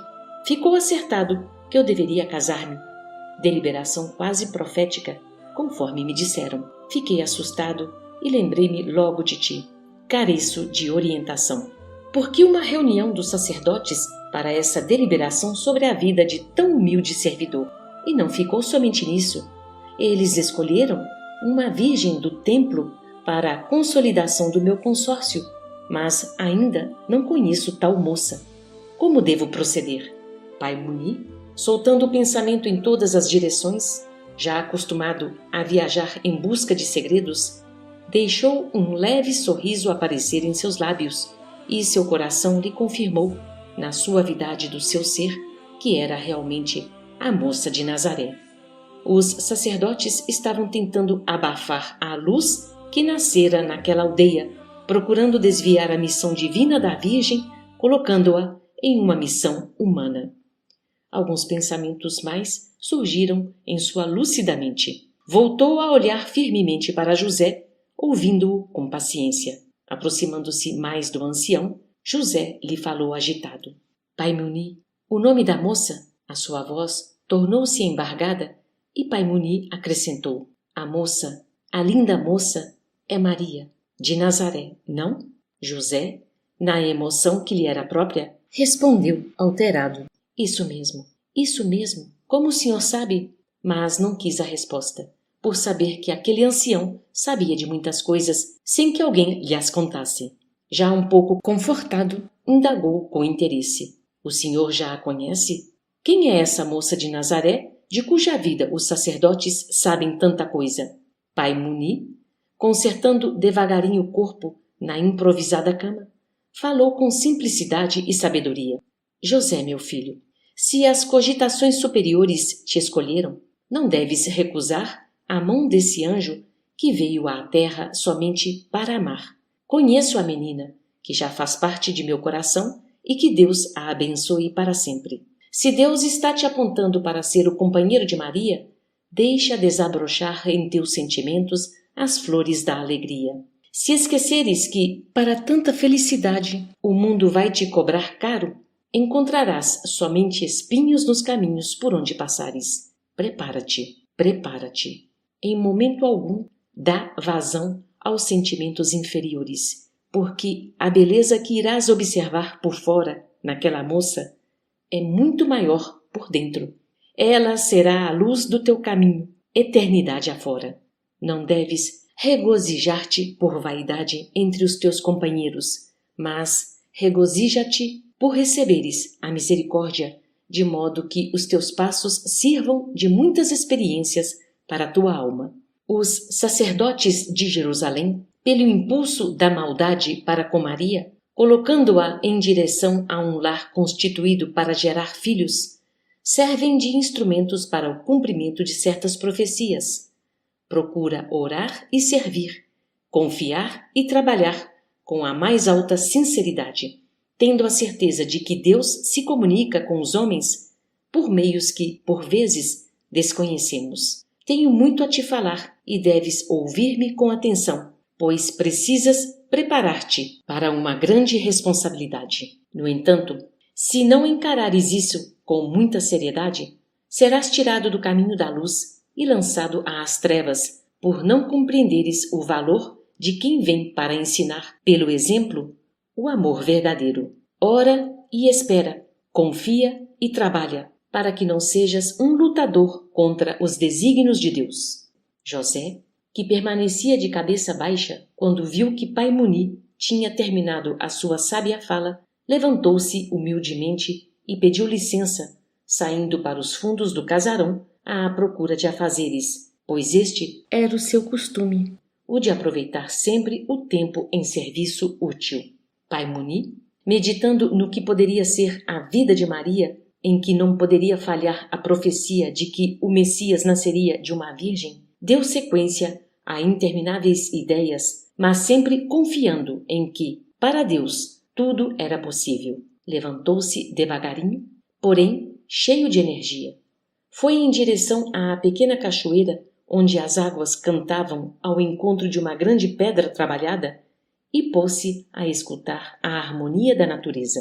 Speaker 1: ficou acertado que eu deveria casar-me. Deliberação quase profética, conforme me disseram. Fiquei assustado e lembrei-me logo de ti. Careço de orientação. Por que uma reunião dos sacerdotes para essa deliberação sobre a vida de tão humilde servidor? E não ficou somente nisso. Eles escolheram uma virgem do templo para a consolidação do meu consórcio, mas ainda não conheço tal moça. Como devo proceder? Pai Muni, soltando o pensamento em todas as direções, já acostumado a viajar em busca de segredos, deixou um leve sorriso aparecer em seus lábios e seu coração lhe confirmou, na suavidade do seu ser, que era realmente a moça de Nazaré. Os sacerdotes estavam tentando abafar a luz que nascera naquela aldeia, procurando desviar a missão divina da Virgem, colocando-a em uma missão humana. Alguns pensamentos mais surgiram em sua lúcida mente. Voltou a olhar firmemente para José, ouvindo-o com paciência. Aproximando-se mais do ancião, José lhe falou agitado: Pai Muni, o nome da moça? A sua voz tornou-se embargada e Pai Muni acrescentou: a moça, a linda moça, é Maria, de Nazaré, não? José, na emoção que lhe era própria, respondeu alterado: isso mesmo, como o senhor sabe? Mas não quis a resposta, por saber que aquele ancião sabia de muitas coisas sem que alguém lhe as contasse. Já um pouco confortado, indagou com interesse: o senhor já a conhece? Quem é essa moça de Nazaré, de cuja vida os sacerdotes sabem tanta coisa? Pai Muni, consertando devagarinho o corpo na improvisada cama, falou com simplicidade e sabedoria: José, meu filho, se as cogitações superiores te escolheram, não deves recusar a mão desse anjo que veio à terra somente para amar. Conheço a menina, que já faz parte de meu coração, e que Deus a abençoe para sempre. Se Deus está te apontando para ser o companheiro de Maria, deixa desabrochar em teus sentimentos as flores da alegria. Se esqueceres que, para tanta felicidade, o mundo vai te cobrar caro, encontrarás somente espinhos nos caminhos por onde passares. Prepara-te. Em momento algum, dá vazão aos sentimentos inferiores, porque a beleza que irás observar por fora naquela moça é muito maior por dentro. Ela será a luz do teu caminho, eternidade afora. Não deves regozijar-te por vaidade entre os teus companheiros, mas regozija-te por receberes a misericórdia, de modo que os teus passos sirvam de muitas experiências para a tua alma. Os sacerdotes de Jerusalém, pelo impulso da maldade para com Maria, colocando-a em direção a um lar constituído para gerar filhos, servem de instrumentos para o cumprimento de certas profecias. Procura orar e servir, confiar e trabalhar com a mais alta sinceridade, tendo a certeza de que Deus se comunica com os homens por meios que, por vezes, desconhecemos. Tenho muito a te falar e deves ouvir-me com atenção, pois precisas preparar-te para uma grande responsabilidade. No entanto, se não encarares isso com muita seriedade, serás tirado do caminho da luz e lançado às trevas, por não compreenderes o valor de quem vem para ensinar, pelo exemplo, o amor verdadeiro. Ora e espera, confia e trabalha, para que não sejas um lutador contra os desígnios de Deus. José, que permanecia de cabeça baixa quando viu que Pai Muni tinha terminado a sua sábia fala, levantou-se humildemente e pediu licença, saindo para os fundos do casarão à procura de afazeres, pois este era o seu costume, o de aproveitar sempre o tempo em serviço útil. Pai Muni, meditando no que poderia ser a vida de Maria, em que não poderia falhar a profecia de que o Messias nasceria de uma virgem, deu sequência a intermináveis ideias, mas sempre confiando em que, para Deus, tudo era possível. Levantou-se devagarinho, porém cheio de energia. Foi em direção à pequena cachoeira, onde as águas cantavam ao encontro de uma grande pedra trabalhada, e pôs-se a escutar a harmonia da natureza.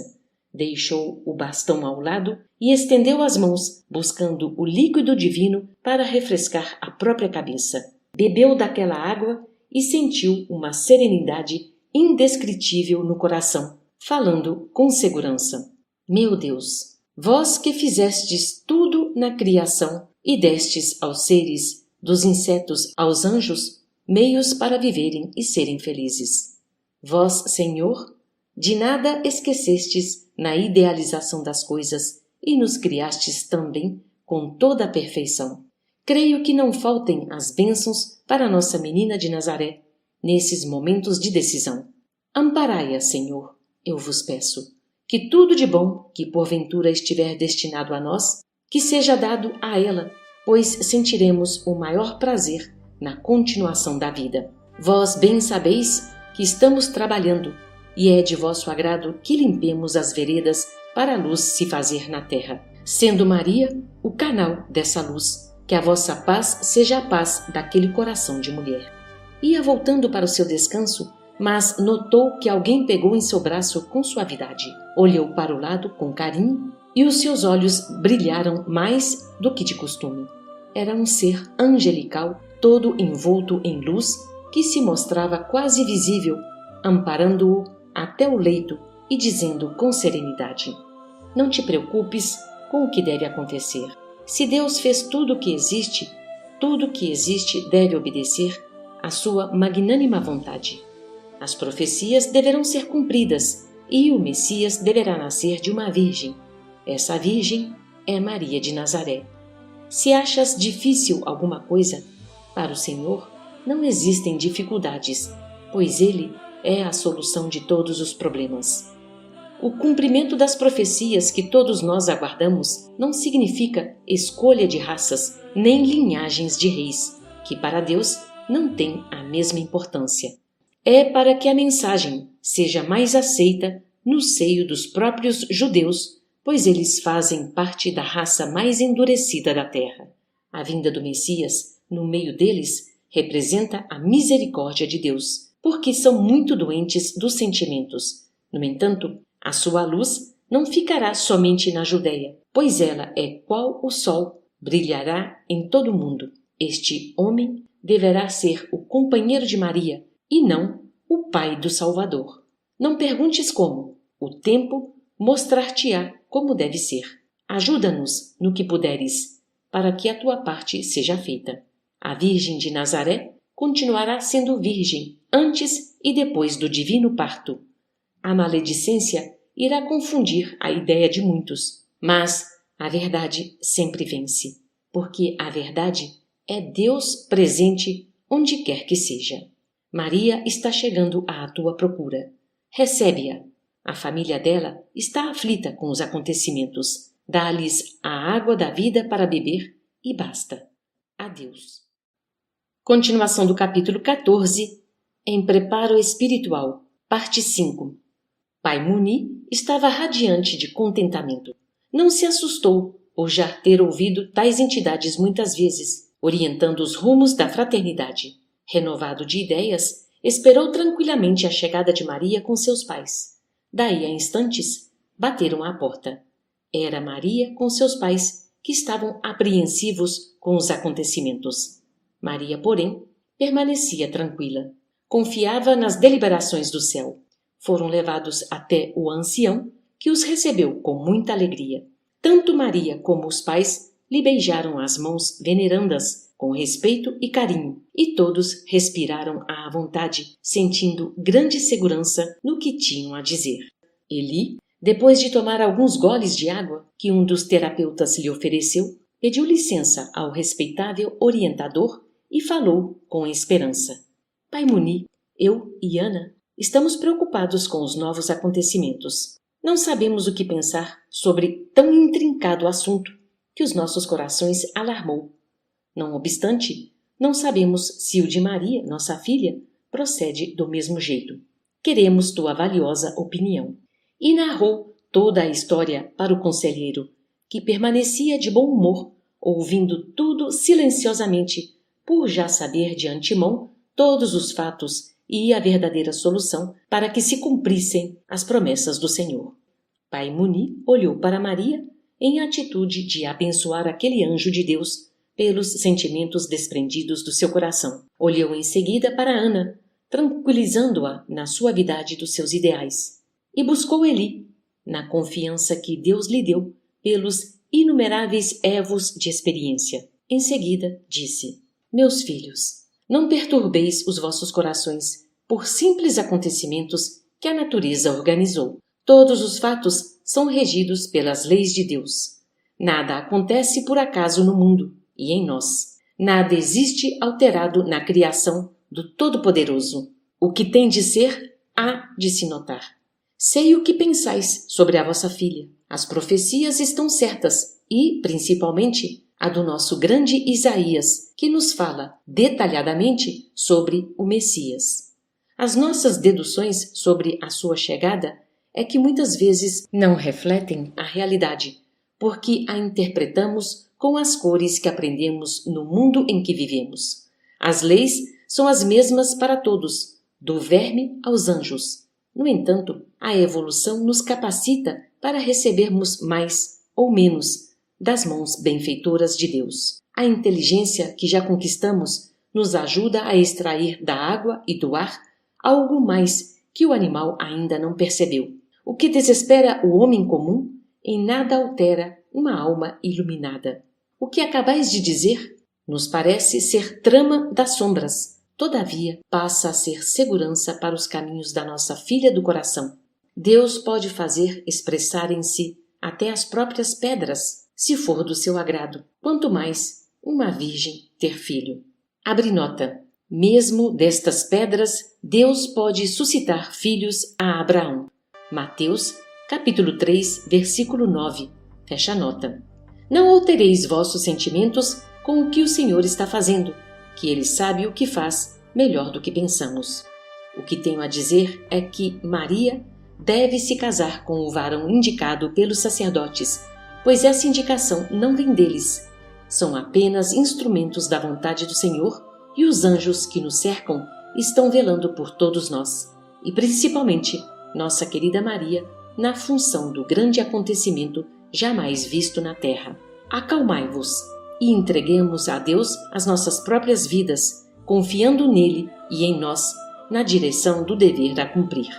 Speaker 1: Deixou o bastão ao lado e estendeu as mãos, buscando o líquido divino para refrescar a própria cabeça. Bebeu daquela água e sentiu uma serenidade indescritível no coração, falando com segurança: Meu Deus, vós que fizestes tudo na criação e destes aos seres, dos insetos aos anjos, meios para viverem e serem felizes. Vós, Senhor, de nada esquecestes na idealização das coisas e nos criastes também com toda a perfeição. Creio que não faltem as bênçãos para nossa menina de Nazaré, nesses momentos de decisão. Amparai-a, Senhor, eu vos peço, que tudo de bom que porventura estiver destinado a nós, que seja dado a ela, pois sentiremos o maior prazer na continuação da vida. Vós bem sabeis que estamos trabalhando, e é de vosso agrado que limpemos as veredas para a luz se fazer na terra, sendo Maria o canal dessa luz, que a vossa paz seja a paz daquele coração de mulher. Ia voltando para o seu descanso, mas notou que alguém pegou em seu braço com suavidade. Olhou para o lado com carinho e os seus olhos brilharam mais do que de costume. Era um ser angelical, todo envolto em luz, que se mostrava quase visível, amparando-o até o leito e dizendo com serenidade: Não te preocupes com o que deve acontecer. Se Deus fez tudo o que existe deve obedecer à sua magnânima vontade. As profecias deverão ser cumpridas e o Messias deverá nascer de uma virgem. Essa virgem é Maria de Nazaré. Se achas difícil alguma coisa, para o Senhor não existem dificuldades, pois Ele é a solução de todos os problemas. O cumprimento das profecias que todos nós aguardamos não significa escolha de raças nem linhagens de reis, que para Deus não têm a mesma importância. É para que a mensagem seja mais aceita no seio dos próprios judeus, pois eles fazem parte da raça mais endurecida da terra. A vinda do Messias, no meio deles, representa a misericórdia de Deus, porque são muito doentes dos sentimentos. No entanto, a sua luz não ficará somente na Judéia, pois ela é qual o sol, brilhará em todo o mundo. Este homem deverá ser o companheiro de Maria e não o pai do Salvador. Não perguntes como, o tempo mostrar-te-á como deve ser. Ajuda-nos no que puderes, para que a tua parte seja feita. A Virgem de Nazaré continuará sendo virgem antes e depois do divino parto. A maledicência irá confundir a ideia de muitos, mas a verdade sempre vence, porque a verdade é Deus presente onde quer que seja. Maria está chegando à tua procura. Recebe-a. A família dela está aflita com os acontecimentos. Dá-lhes a água da vida para beber e basta. Adeus. Continuação do capítulo 14, em Preparo Espiritual, parte 5. Pai Muni estava radiante de contentamento. Não se assustou por já ter ouvido tais entidades muitas vezes, orientando os rumos da fraternidade. Renovado de ideias, esperou tranquilamente a chegada de Maria com seus pais. Daí a instantes, bateram à porta. Era Maria com seus pais, que estavam apreensivos com os acontecimentos. Maria, porém, permanecia tranquila. Confiava nas deliberações do céu. Foram levados até o ancião, que os recebeu com muita alegria. Tanto Maria como os pais lhe beijaram as mãos venerandas com respeito e carinho, e todos respiraram à vontade, sentindo grande segurança no que tinham a dizer. Eli, depois de tomar alguns goles de água que um dos terapeutas lhe ofereceu, pediu licença ao respeitável orientador e falou com esperança. Pai Muni, eu e Ana estamos preocupados com os novos acontecimentos. Não sabemos o que pensar sobre tão intrincado assunto que os nossos corações alarmou. Não obstante, não sabemos se o de Maria, nossa filha, procede do mesmo jeito. Queremos tua valiosa opinião. E narrou toda a história para o conselheiro, que permanecia de bom humor, ouvindo tudo silenciosamente, por já saber de antemão todos os fatos e a verdadeira solução para que se cumprissem as promessas do Senhor. Pai Muni olhou para Maria em atitude de abençoar aquele anjo de Deus pelos sentimentos desprendidos do seu coração. Olhou em seguida para Ana, tranquilizando-a na suavidade dos seus ideais. E buscou Eli, na confiança que Deus lhe deu pelos inumeráveis evos de experiência. Em seguida, disse: Meus filhos, não perturbeis os vossos corações por simples acontecimentos que a natureza organizou. Todos os fatos são regidos pelas leis de Deus. Nada acontece por acaso no mundo e em nós. Nada existe alterado na criação do Todo-Poderoso. O que tem de ser, há de se notar. Sei o que pensais sobre a vossa filha. As profecias estão certas e, principalmente, a do nosso grande Isaías, que nos fala detalhadamente sobre o Messias. As nossas deduções sobre a sua chegada é que muitas vezes não refletem a realidade, porque a interpretamos com as cores que aprendemos no mundo em que vivemos. As leis são as mesmas para todos, do verme aos anjos. No entanto, a evolução nos capacita para recebermos mais ou menos das mãos benfeitoras de Deus. A inteligência que já conquistamos nos ajuda a extrair da água e do ar algo mais que o animal ainda não percebeu. O que desespera o homem comum em nada altera uma alma iluminada. O que acabais de dizer nos parece ser trama das sombras, todavia passa a ser segurança para os caminhos da nossa filha do coração. Deus pode fazer expressarem-se até as próprias pedras, se for do seu agrado, quanto mais uma virgem ter filho. Abre nota. Mesmo destas pedras, Deus pode suscitar filhos a Abraão. Mateus, capítulo 3, versículo 9. Fecha a nota. Não altereis vossos sentimentos com o que o Senhor está fazendo, que Ele sabe o que faz melhor do que pensamos. O que tenho a dizer é que Maria deve se casar com o varão indicado pelos sacerdotes, pois essa indicação não vem deles. São apenas instrumentos da vontade do Senhor e os anjos que nos cercam estão velando por todos nós, e principalmente nossa querida Maria, na função do grande acontecimento jamais visto na terra. Acalmai-vos e entreguemos a Deus as nossas próprias vidas, confiando nele e em nós, na direção do dever a cumprir.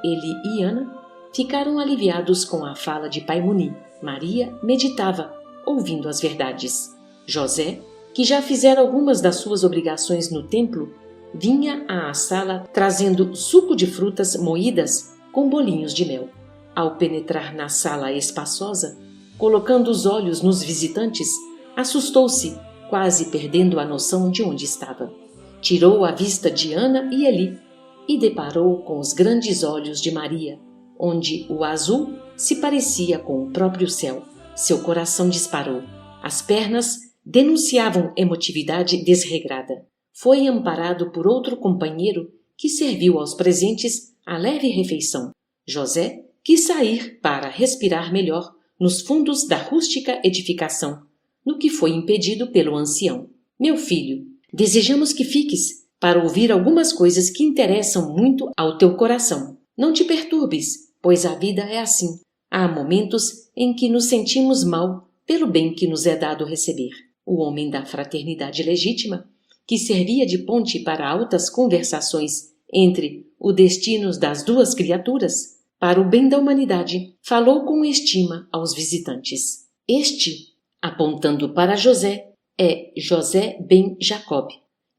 Speaker 1: Ele e Ana ficaram aliviados com a fala de Pai Muni. Maria meditava, ouvindo as verdades. José, que já fizera algumas das suas obrigações no templo, vinha à sala trazendo suco de frutas moídas com bolinhos de mel. Ao penetrar na sala espaçosa, colocando os olhos nos visitantes, assustou-se, quase perdendo a noção de onde estava. Tirou a vista de Ana e Eli e deparou com os grandes olhos de Maria, onde o azul se parecia com o próprio céu. Seu coração disparou. As pernas denunciavam emotividade desregrada. Foi amparado por outro companheiro que serviu aos presentes a leve refeição. José quis sair para respirar melhor nos fundos da rústica edificação, no que foi impedido pelo ancião. Meu filho, desejamos que fiques para ouvir algumas coisas que interessam muito ao teu coração. Não te perturbes, pois a vida é assim. Há momentos em que nos sentimos mal pelo bem que nos é dado receber. O homem da fraternidade legítima, que servia de ponte para altas conversações entre o destino das duas criaturas, para o bem da humanidade, falou com estima aos visitantes. Este, apontando para José, é José ben Jacob.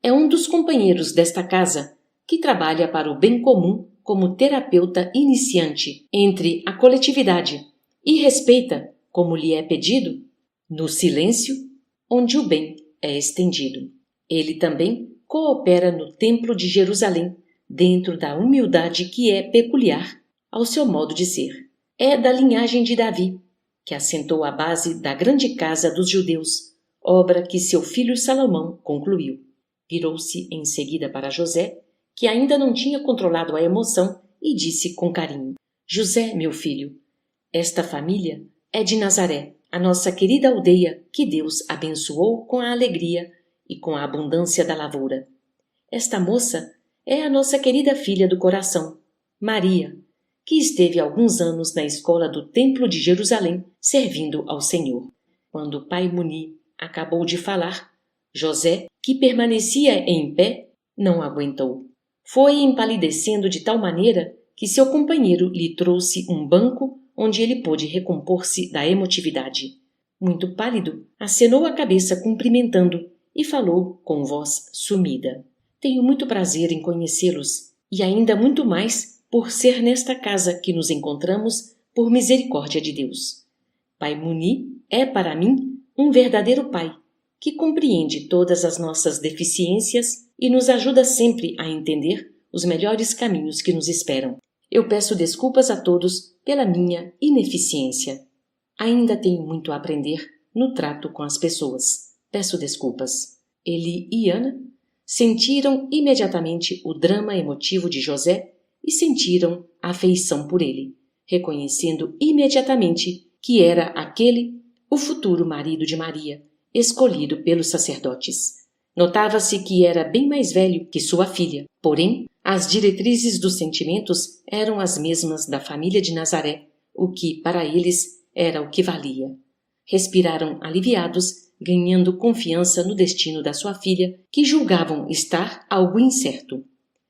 Speaker 1: É um dos companheiros desta casa que trabalha para o bem comum como terapeuta iniciante entre a coletividade e respeita, como lhe é pedido, no silêncio, onde o bem é estendido. Ele também coopera no Templo de Jerusalém, dentro da humildade que é peculiar ao seu modo de ser. É da linhagem de Davi, que assentou a base da grande casa dos judeus, obra que seu filho Salomão concluiu. Virou-se em seguida para José, que ainda não tinha controlado a emoção, e disse com carinho: José, meu filho, esta família é de Nazaré, a nossa querida aldeia que Deus abençoou com a alegria e com a abundância da lavoura. Esta moça é a nossa querida filha do coração, Maria, que esteve alguns anos na escola do Templo de Jerusalém, servindo ao Senhor. Quando o pai Muni acabou de falar, José, que permanecia em pé, não aguentou. Foi empalidecendo de tal maneira que seu companheiro lhe trouxe um banco onde ele pôde recompor-se da emotividade. Muito pálido, acenou a cabeça cumprimentando e falou com voz sumida: Tenho muito prazer em conhecê-los, e ainda muito mais por ser nesta casa que nos encontramos por misericórdia de Deus. Pai Muni é para mim um verdadeiro pai, que compreende todas as nossas deficiências e nos ajuda sempre a entender os melhores caminhos que nos esperam. Eu peço desculpas a todos pela minha ineficiência. Ainda tenho muito a aprender no trato com as pessoas. Peço desculpas. Eli e Ana sentiram imediatamente o drama emotivo de José e sentiram afeição por ele, reconhecendo imediatamente que era aquele o futuro marido de Maria, escolhido pelos sacerdotes. Notava-se que era bem mais velho que sua filha, porém, as diretrizes dos sentimentos eram as mesmas da família de Nazaré, o que, para eles, era o que valia. Respiraram aliviados, ganhando confiança no destino da sua filha, que julgavam estar algo incerto.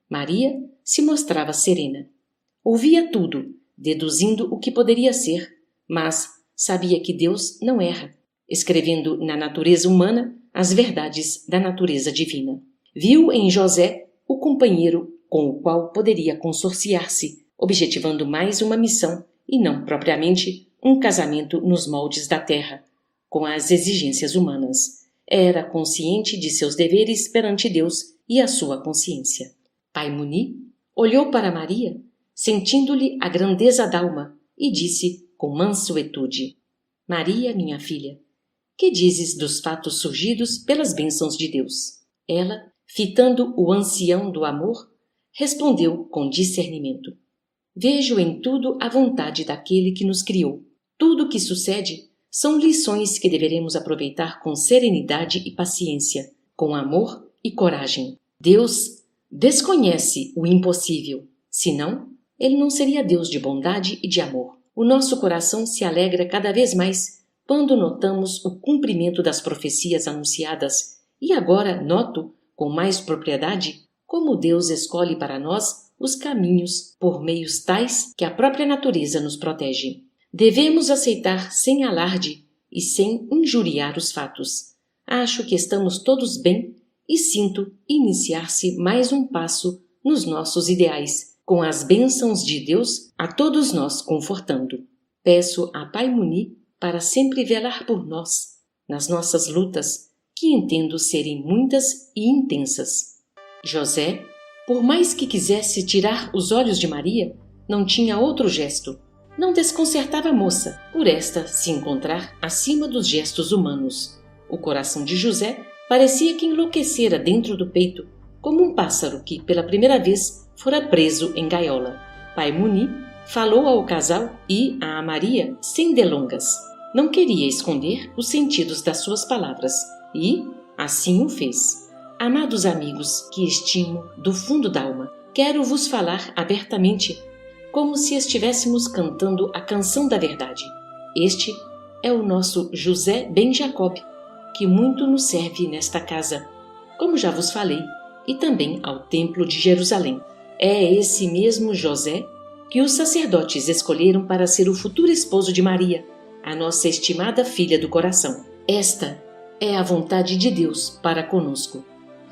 Speaker 1: Maria se mostrava serena. Ouvia tudo, deduzindo o que poderia ser, mas sabia que Deus não erra, escrevendo na natureza humana as verdades da natureza divina. Viu em José o companheiro com o qual poderia consorciar-se, objetivando mais uma missão e não propriamente um casamento nos moldes da terra, com as exigências humanas. Era consciente de seus deveres perante Deus e a sua consciência. Pai Muni olhou para Maria, sentindo-lhe a grandeza d'alma, e disse com mansuetude: Maria, minha filha, que dizes dos fatos surgidos pelas bênçãos de Deus? Ela, fitando o ancião do amor, respondeu com discernimento: Vejo em tudo a vontade daquele que nos criou. Tudo o que sucede são lições que deveremos aproveitar com serenidade e paciência, com amor e coragem. Deus desconhece o impossível, senão ele não seria Deus de bondade e de amor. O nosso coração se alegra cada vez mais quando notamos o cumprimento das profecias anunciadas, e agora noto, com mais propriedade, como Deus escolhe para nós os caminhos por meios tais que a própria natureza nos protege. Devemos aceitar sem alarde e sem injuriar os fatos. Acho que estamos todos bem e sinto iniciar-se mais um passo nos nossos ideais, com as bênçãos de Deus a todos nós confortando. Peço a Pai Muni para sempre velar por nós, nas nossas lutas, que entendo serem muitas e intensas. José, por mais que quisesse tirar os olhos de Maria, não tinha outro gesto. Não desconcertava a moça, por esta se encontrar acima dos gestos humanos. O coração de José parecia que enlouquecera dentro do peito, como um pássaro que, pela primeira vez, fora preso em gaiola. Pai Muni falou ao casal e a Maria sem delongas. Não queria esconder os sentidos das suas palavras e, assim o fez. Amados amigos que estimo do fundo da alma, quero vos falar abertamente, como se estivéssemos cantando a canção da verdade. Este é o nosso José ben Jacob, que muito nos serve nesta casa, como já vos falei, e também ao Templo de Jerusalém. É esse mesmo José que os sacerdotes escolheram para ser o futuro esposo de Maria, a nossa estimada filha do coração. Esta é a vontade de Deus para conosco.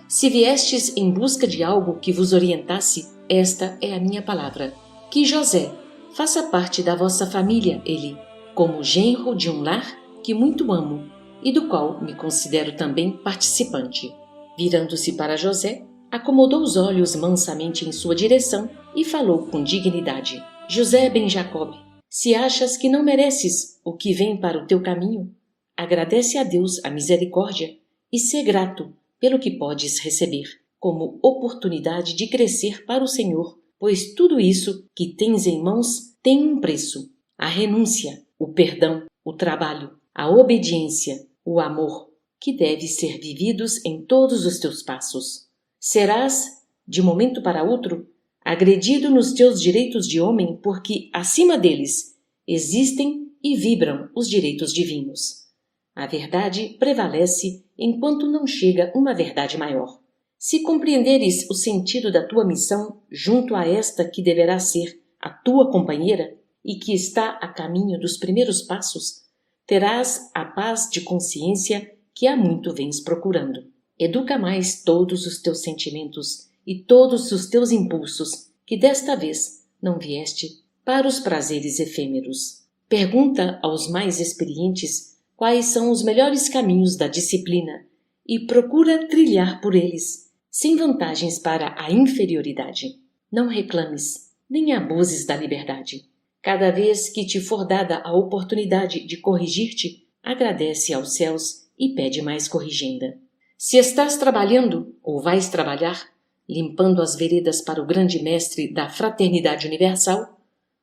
Speaker 1: Se viestes em busca de algo que vos orientasse, esta é a minha palavra. Que José faça parte da vossa família, Eli, como genro de um lar que muito amo e do qual me considero também participante. Virando-se para José, acomodou os olhos mansamente em sua direção e falou com dignidade: José ben Jacob, se achas que não mereces o que vem para o teu caminho, agradece a Deus a misericórdia e sê grato pelo que podes receber, como oportunidade de crescer para o Senhor, pois tudo isso que tens em mãos tem um preço: a renúncia, o perdão, o trabalho, a obediência, o amor, que devem ser vividos em todos os teus passos. Serás, de momento para outro, agredido nos teus direitos de homem, porque acima deles existem e vibram os direitos divinos. A verdade prevalece enquanto não chega uma verdade maior. Se compreenderes o sentido da tua missão junto a esta que deverá ser a tua companheira e que está a caminho dos primeiros passos, terás a paz de consciência que há muito vens procurando. Educa mais todos os teus sentimentos e todos os teus impulsos, que desta vez não vieste para os prazeres efêmeros. Pergunta aos mais experientes quais são os melhores caminhos da disciplina e procura trilhar por eles, sem vantagens para a inferioridade. Não reclames, nem abuses da liberdade. Cada vez que te for dada a oportunidade de corrigir-te, agradece aos céus e pede mais corrigenda. Se estás trabalhando, ou vais trabalhar, limpando as veredas para o grande mestre da fraternidade universal,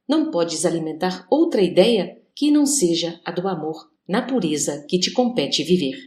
Speaker 1: não podes alimentar outra ideia que não seja a do amor, na pureza que te compete viver.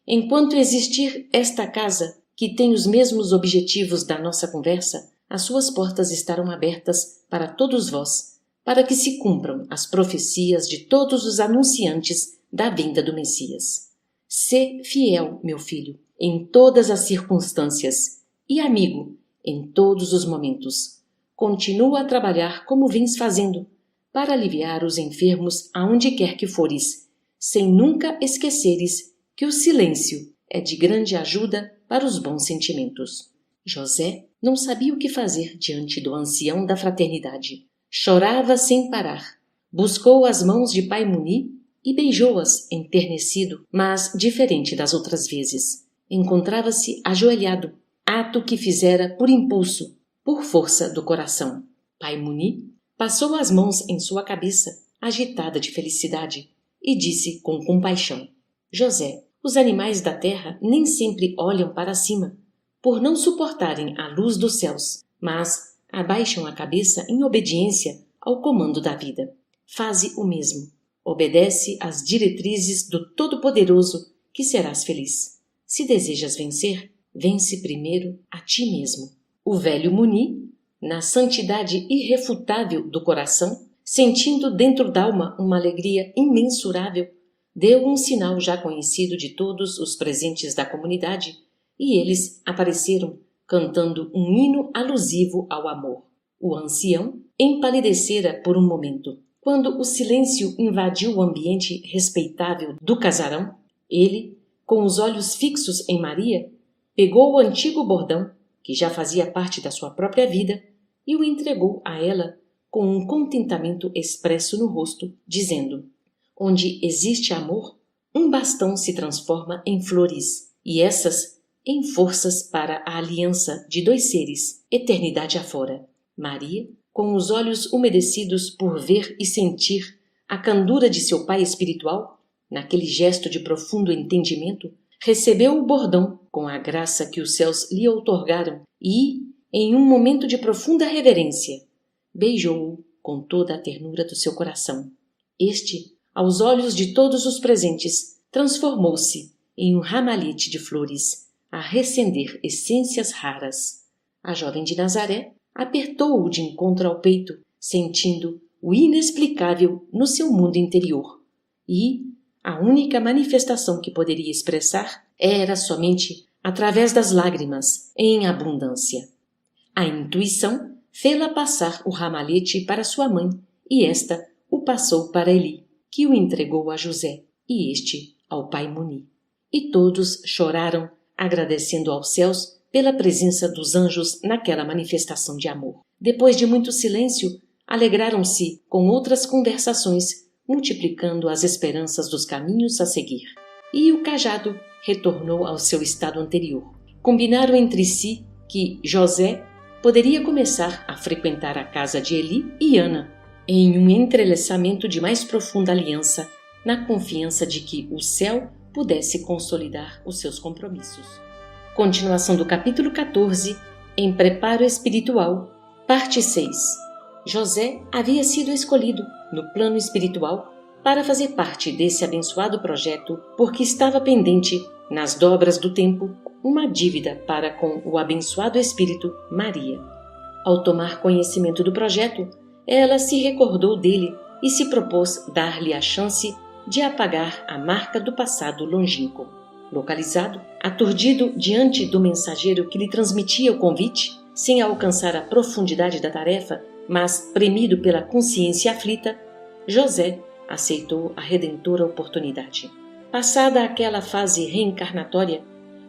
Speaker 1: Enquanto existir esta casa, que tem os mesmos objetivos da nossa conversa, as suas portas estarão abertas para todos vós, para que se cumpram as profecias de todos os anunciantes da vinda do Messias. Sê fiel, meu filho, em todas as circunstâncias, e amigo em todos os momentos. Continua a trabalhar como vens fazendo, para aliviar os enfermos aonde quer que fores, sem nunca esqueceres que o silêncio é de grande ajuda para os bons sentimentos. José não sabia o que fazer diante do ancião da fraternidade. Chorava sem parar. Buscou as mãos de pai Muni e beijou-as enternecido, mas diferente das outras vezes. Encontrava-se ajoelhado, ato que fizera por impulso, por força do coração. Pai Muni passou as mãos em sua cabeça, agitada de felicidade, e disse com compaixão: José, os animais da terra nem sempre olham para cima, por não suportarem a luz dos céus, mas abaixam a cabeça em obediência ao comando da vida. Faze o mesmo. Obedece às diretrizes do Todo-Poderoso, que serás feliz. Se desejas vencer, vence primeiro a ti mesmo. O velho Muni, na santidade irrefutável do coração, sentindo dentro d'alma uma alegria imensurável, deu um sinal já conhecido de todos os presentes da comunidade, e eles apareceram cantando um hino alusivo ao amor. O ancião empalidecera por um momento. Quando o silêncio invadiu o ambiente respeitável do casarão, ele, com os olhos fixos em Maria, pegou o antigo bordão, que já fazia parte da sua própria vida, e o entregou a ela com um contentamento expresso no rosto, dizendo: onde existe amor, um bastão se transforma em flores, e essas em forças para a aliança de dois seres, eternidade afora. Maria, com os olhos umedecidos por ver e sentir a candura de seu pai espiritual, naquele gesto de profundo entendimento, recebeu o bordão com a graça que os céus lhe outorgaram e, em um momento de profunda reverência, beijou-o com toda a ternura do seu coração. Este, aos olhos de todos os presentes, transformou-se em um ramalhete de flores, a recender essências raras. A jovem de Nazaré apertou-o de encontro ao peito, sentindo o inexplicável no seu mundo interior. E a única manifestação que poderia expressar era somente através das lágrimas, em abundância. A intuição fê-la passar o ramalhete para sua mãe, e esta o passou para Eli, que o entregou a José, e este ao pai Muni. E todos choraram, agradecendo aos céus pela presença dos anjos naquela manifestação de amor. Depois de muito silêncio, alegraram-se com outras conversações, multiplicando as esperanças dos caminhos a seguir. E o cajado retornou ao seu estado anterior. Combinaram entre si que José poderia começar a frequentar a casa de Eli e Ana, em um entrelaçamento de mais profunda aliança, na confiança de que o céu pudesse consolidar os seus compromissos. Continuação do capítulo 14, em Preparo Espiritual, parte 6. José havia sido escolhido, no plano espiritual, para fazer parte desse abençoado projeto, porque estava pendente, nas dobras do tempo, uma dívida para com o abençoado espírito Maria. Ao tomar conhecimento do projeto, ela se recordou dele e se propôs dar-lhe a chance de apagar a marca do passado longínquo. Localizado, aturdido diante do mensageiro que lhe transmitia o convite, sem alcançar a profundidade da tarefa, mas premido pela consciência aflita, José aceitou a redentora oportunidade. Passada aquela fase reencarnatória,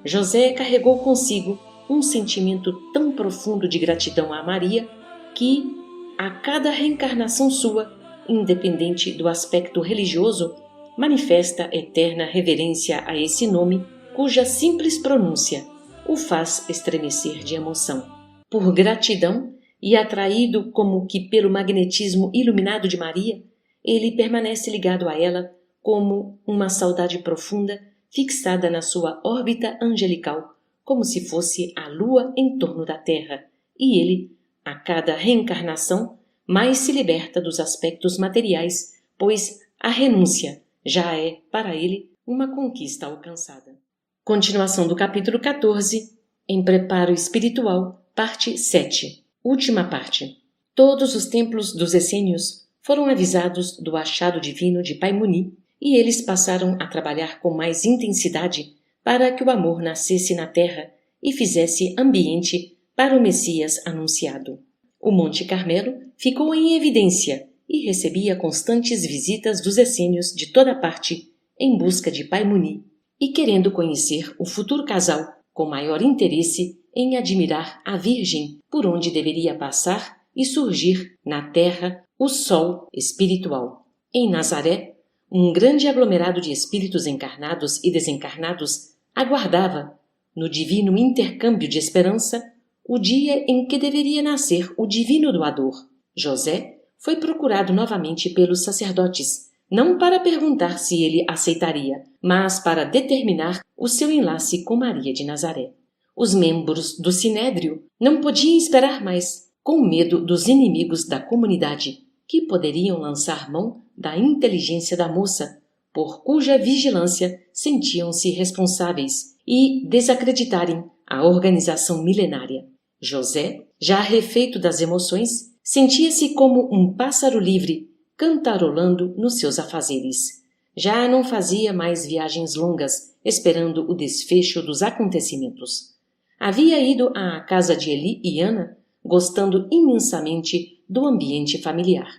Speaker 1: José carregou consigo um sentimento tão profundo de gratidão a Maria que, a cada reencarnação sua, independente do aspecto religioso, manifesta eterna reverência a esse nome, cuja simples pronúncia o faz estremecer de emoção. Por gratidão e atraído como que pelo magnetismo iluminado de Maria, ele permanece ligado a ela como uma saudade profunda fixada na sua órbita angelical, como se fosse a lua em torno da terra, e ele, a cada reencarnação, mais se liberta dos aspectos materiais, pois a renúncia já é, para ele, uma conquista alcançada. Continuação do capítulo 14, em Preparo Espiritual, parte 7. Última parte. Todos os templos dos essênios foram avisados do achado divino de Pai Muni, e eles passaram a trabalhar com mais intensidade para que o amor nascesse na terra e fizesse ambiente para o Messias anunciado. O Monte Carmelo ficou em evidência e recebia constantes visitas dos essênios de toda parte em busca de Pai Muni e querendo conhecer o futuro casal com maior interesse em admirar a Virgem por onde deveria passar e surgir na terra o sol espiritual. Em Nazaré, um grande aglomerado de espíritos encarnados e desencarnados aguardava, no divino intercâmbio de esperança, o dia em que deveria nascer o divino doador. José foi procurado novamente pelos sacerdotes, não para perguntar se ele aceitaria, mas para determinar o seu enlace com Maria de Nazaré. Os membros do Sinédrio não podiam esperar mais, com medo dos inimigos da comunidade, que poderiam lançar mão da inteligência da moça, por cuja vigilância sentiam-se responsáveis, e desacreditarem a organização milenária. José, já refeito das emoções, sentia-se como um pássaro livre, cantarolando nos seus afazeres. Já não fazia mais viagens longas, esperando o desfecho dos acontecimentos. Havia ido à casa de Eli e Ana, gostando imensamente do ambiente familiar.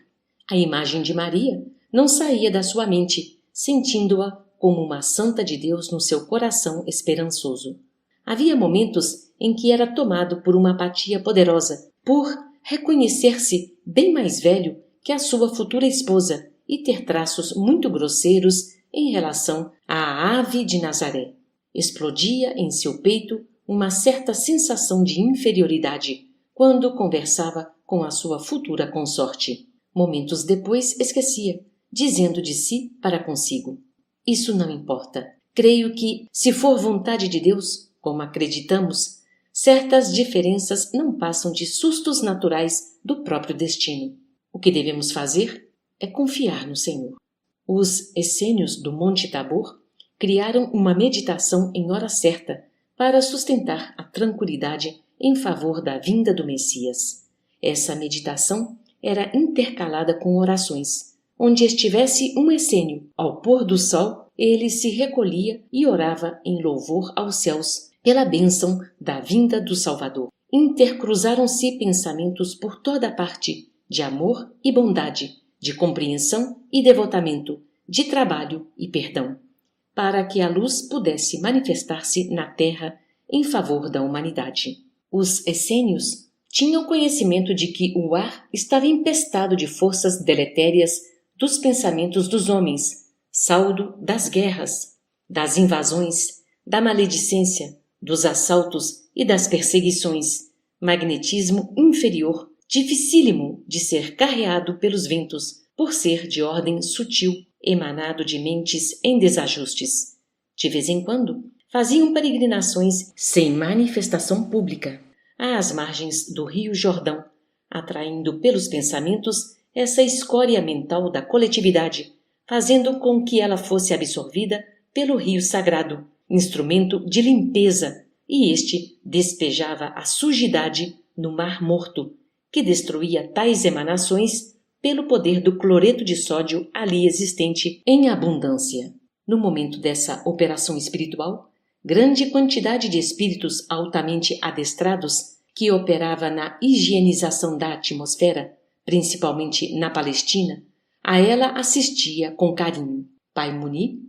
Speaker 1: A imagem de Maria não saía da sua mente, sentindo-a como uma santa de Deus no seu coração esperançoso. Havia momentos em que era tomado por uma apatia poderosa, por reconhecer-se bem mais velho que a sua futura esposa e ter traços muito grosseiros em relação à ave de Nazaré. Explodia em seu peito uma certa sensação de inferioridade quando conversava com a sua futura consorte. Momentos depois esquecia, dizendo de si para consigo: isso não importa. Creio que, se for vontade de Deus, como acreditamos, certas diferenças não passam de sustos naturais do próprio destino. O que devemos fazer é confiar no Senhor. Os essênios do Monte Tabor criaram uma meditação em hora certa para sustentar a tranquilidade em favor da vinda do Messias. Essa meditação era intercalada com orações. Onde estivesse um essênio, ao pôr do sol, ele se recolhia e orava em louvor aos céus pela bênção da vinda do Salvador. Intercruzaram-se pensamentos por toda parte, de amor e bondade, de compreensão e devotamento, de trabalho e perdão, para que a luz pudesse manifestar-se na terra em favor da humanidade. Os essênios tinham conhecimento de que o ar estava empestado de forças deletérias dos pensamentos dos homens, saldo das guerras, das invasões, da maledicência, dos assaltos e das perseguições, magnetismo inferior, dificílimo de ser carreado pelos ventos, por ser de ordem sutil, emanado de mentes em desajustes. De vez em quando, faziam peregrinações sem manifestação pública às margens do rio Jordão, atraindo pelos pensamentos essa escória mental da coletividade, fazendo com que ela fosse absorvida pelo rio sagrado, instrumento de limpeza, e este despejava a sujidade no mar morto, que destruía tais emanações pelo poder do cloreto de sódio ali existente em abundância. No momento dessa operação espiritual, grande quantidade de espíritos altamente adestrados que operava na higienização da atmosfera, principalmente na Palestina, a ela assistia com carinho. Pai Muni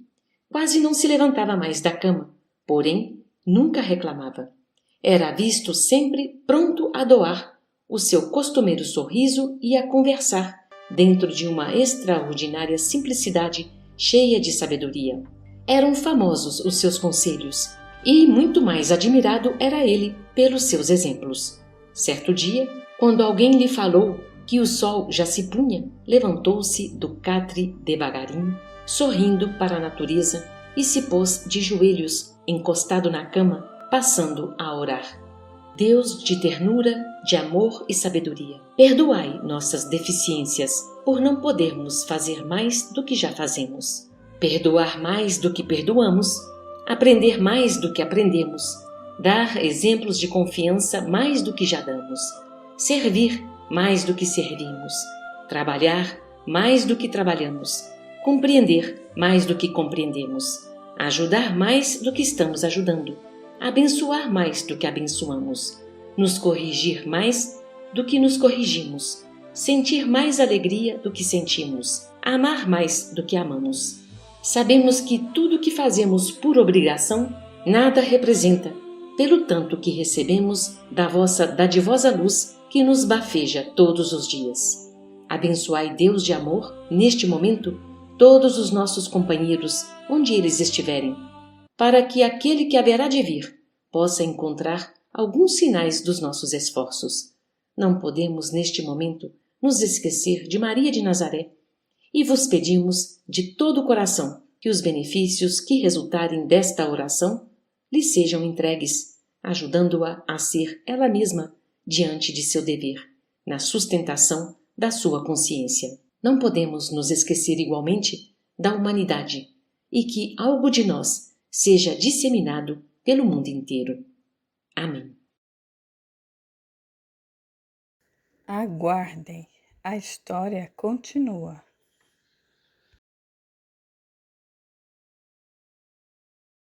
Speaker 1: quase não se levantava mais da cama, porém nunca reclamava. Era visto sempre pronto a doar o seu costumeiro sorriso e a conversar, dentro de uma extraordinária simplicidade cheia de sabedoria. Eram famosos os seus conselhos, e muito mais admirado era ele pelos seus exemplos. Certo dia, quando alguém lhe falou que o sol já se punha, levantou-se do catre devagarinho, sorrindo para a natureza, e se pôs de joelhos, encostado na cama, passando a orar. Deus de ternura, de amor e sabedoria, perdoai nossas deficiências, por não podermos fazer mais do que já fazemos. Perdoar mais do que perdoamos, aprender mais do que aprendemos, dar exemplos de confiança mais do que já damos, servir mais do que servimos, trabalhar mais do que trabalhamos, compreender mais do que compreendemos, ajudar mais do que estamos ajudando, abençoar mais do que abençoamos, nos corrigir mais do que nos corrigimos, sentir mais alegria do que sentimos, amar mais do que amamos. Sabemos que tudo que fazemos por obrigação nada representa, pelo tanto que recebemos da vossa dadivosa luz que nos bafeja todos os dias. Abençoai, Deus de amor, neste momento, todos os nossos companheiros, onde eles estiverem, para que aquele que haverá de vir possa encontrar alguns sinais dos nossos esforços. Não podemos, neste momento, nos esquecer de Maria de Nazaré, e vos pedimos de todo o coração que os benefícios que resultarem desta oração lhe sejam entregues, ajudando-a a ser ela mesma diante de seu dever, na sustentação da sua consciência. Não podemos nos esquecer igualmente da humanidade e que algo de nós seja disseminado pelo mundo inteiro. Amém.
Speaker 2: Aguardem, a história continua.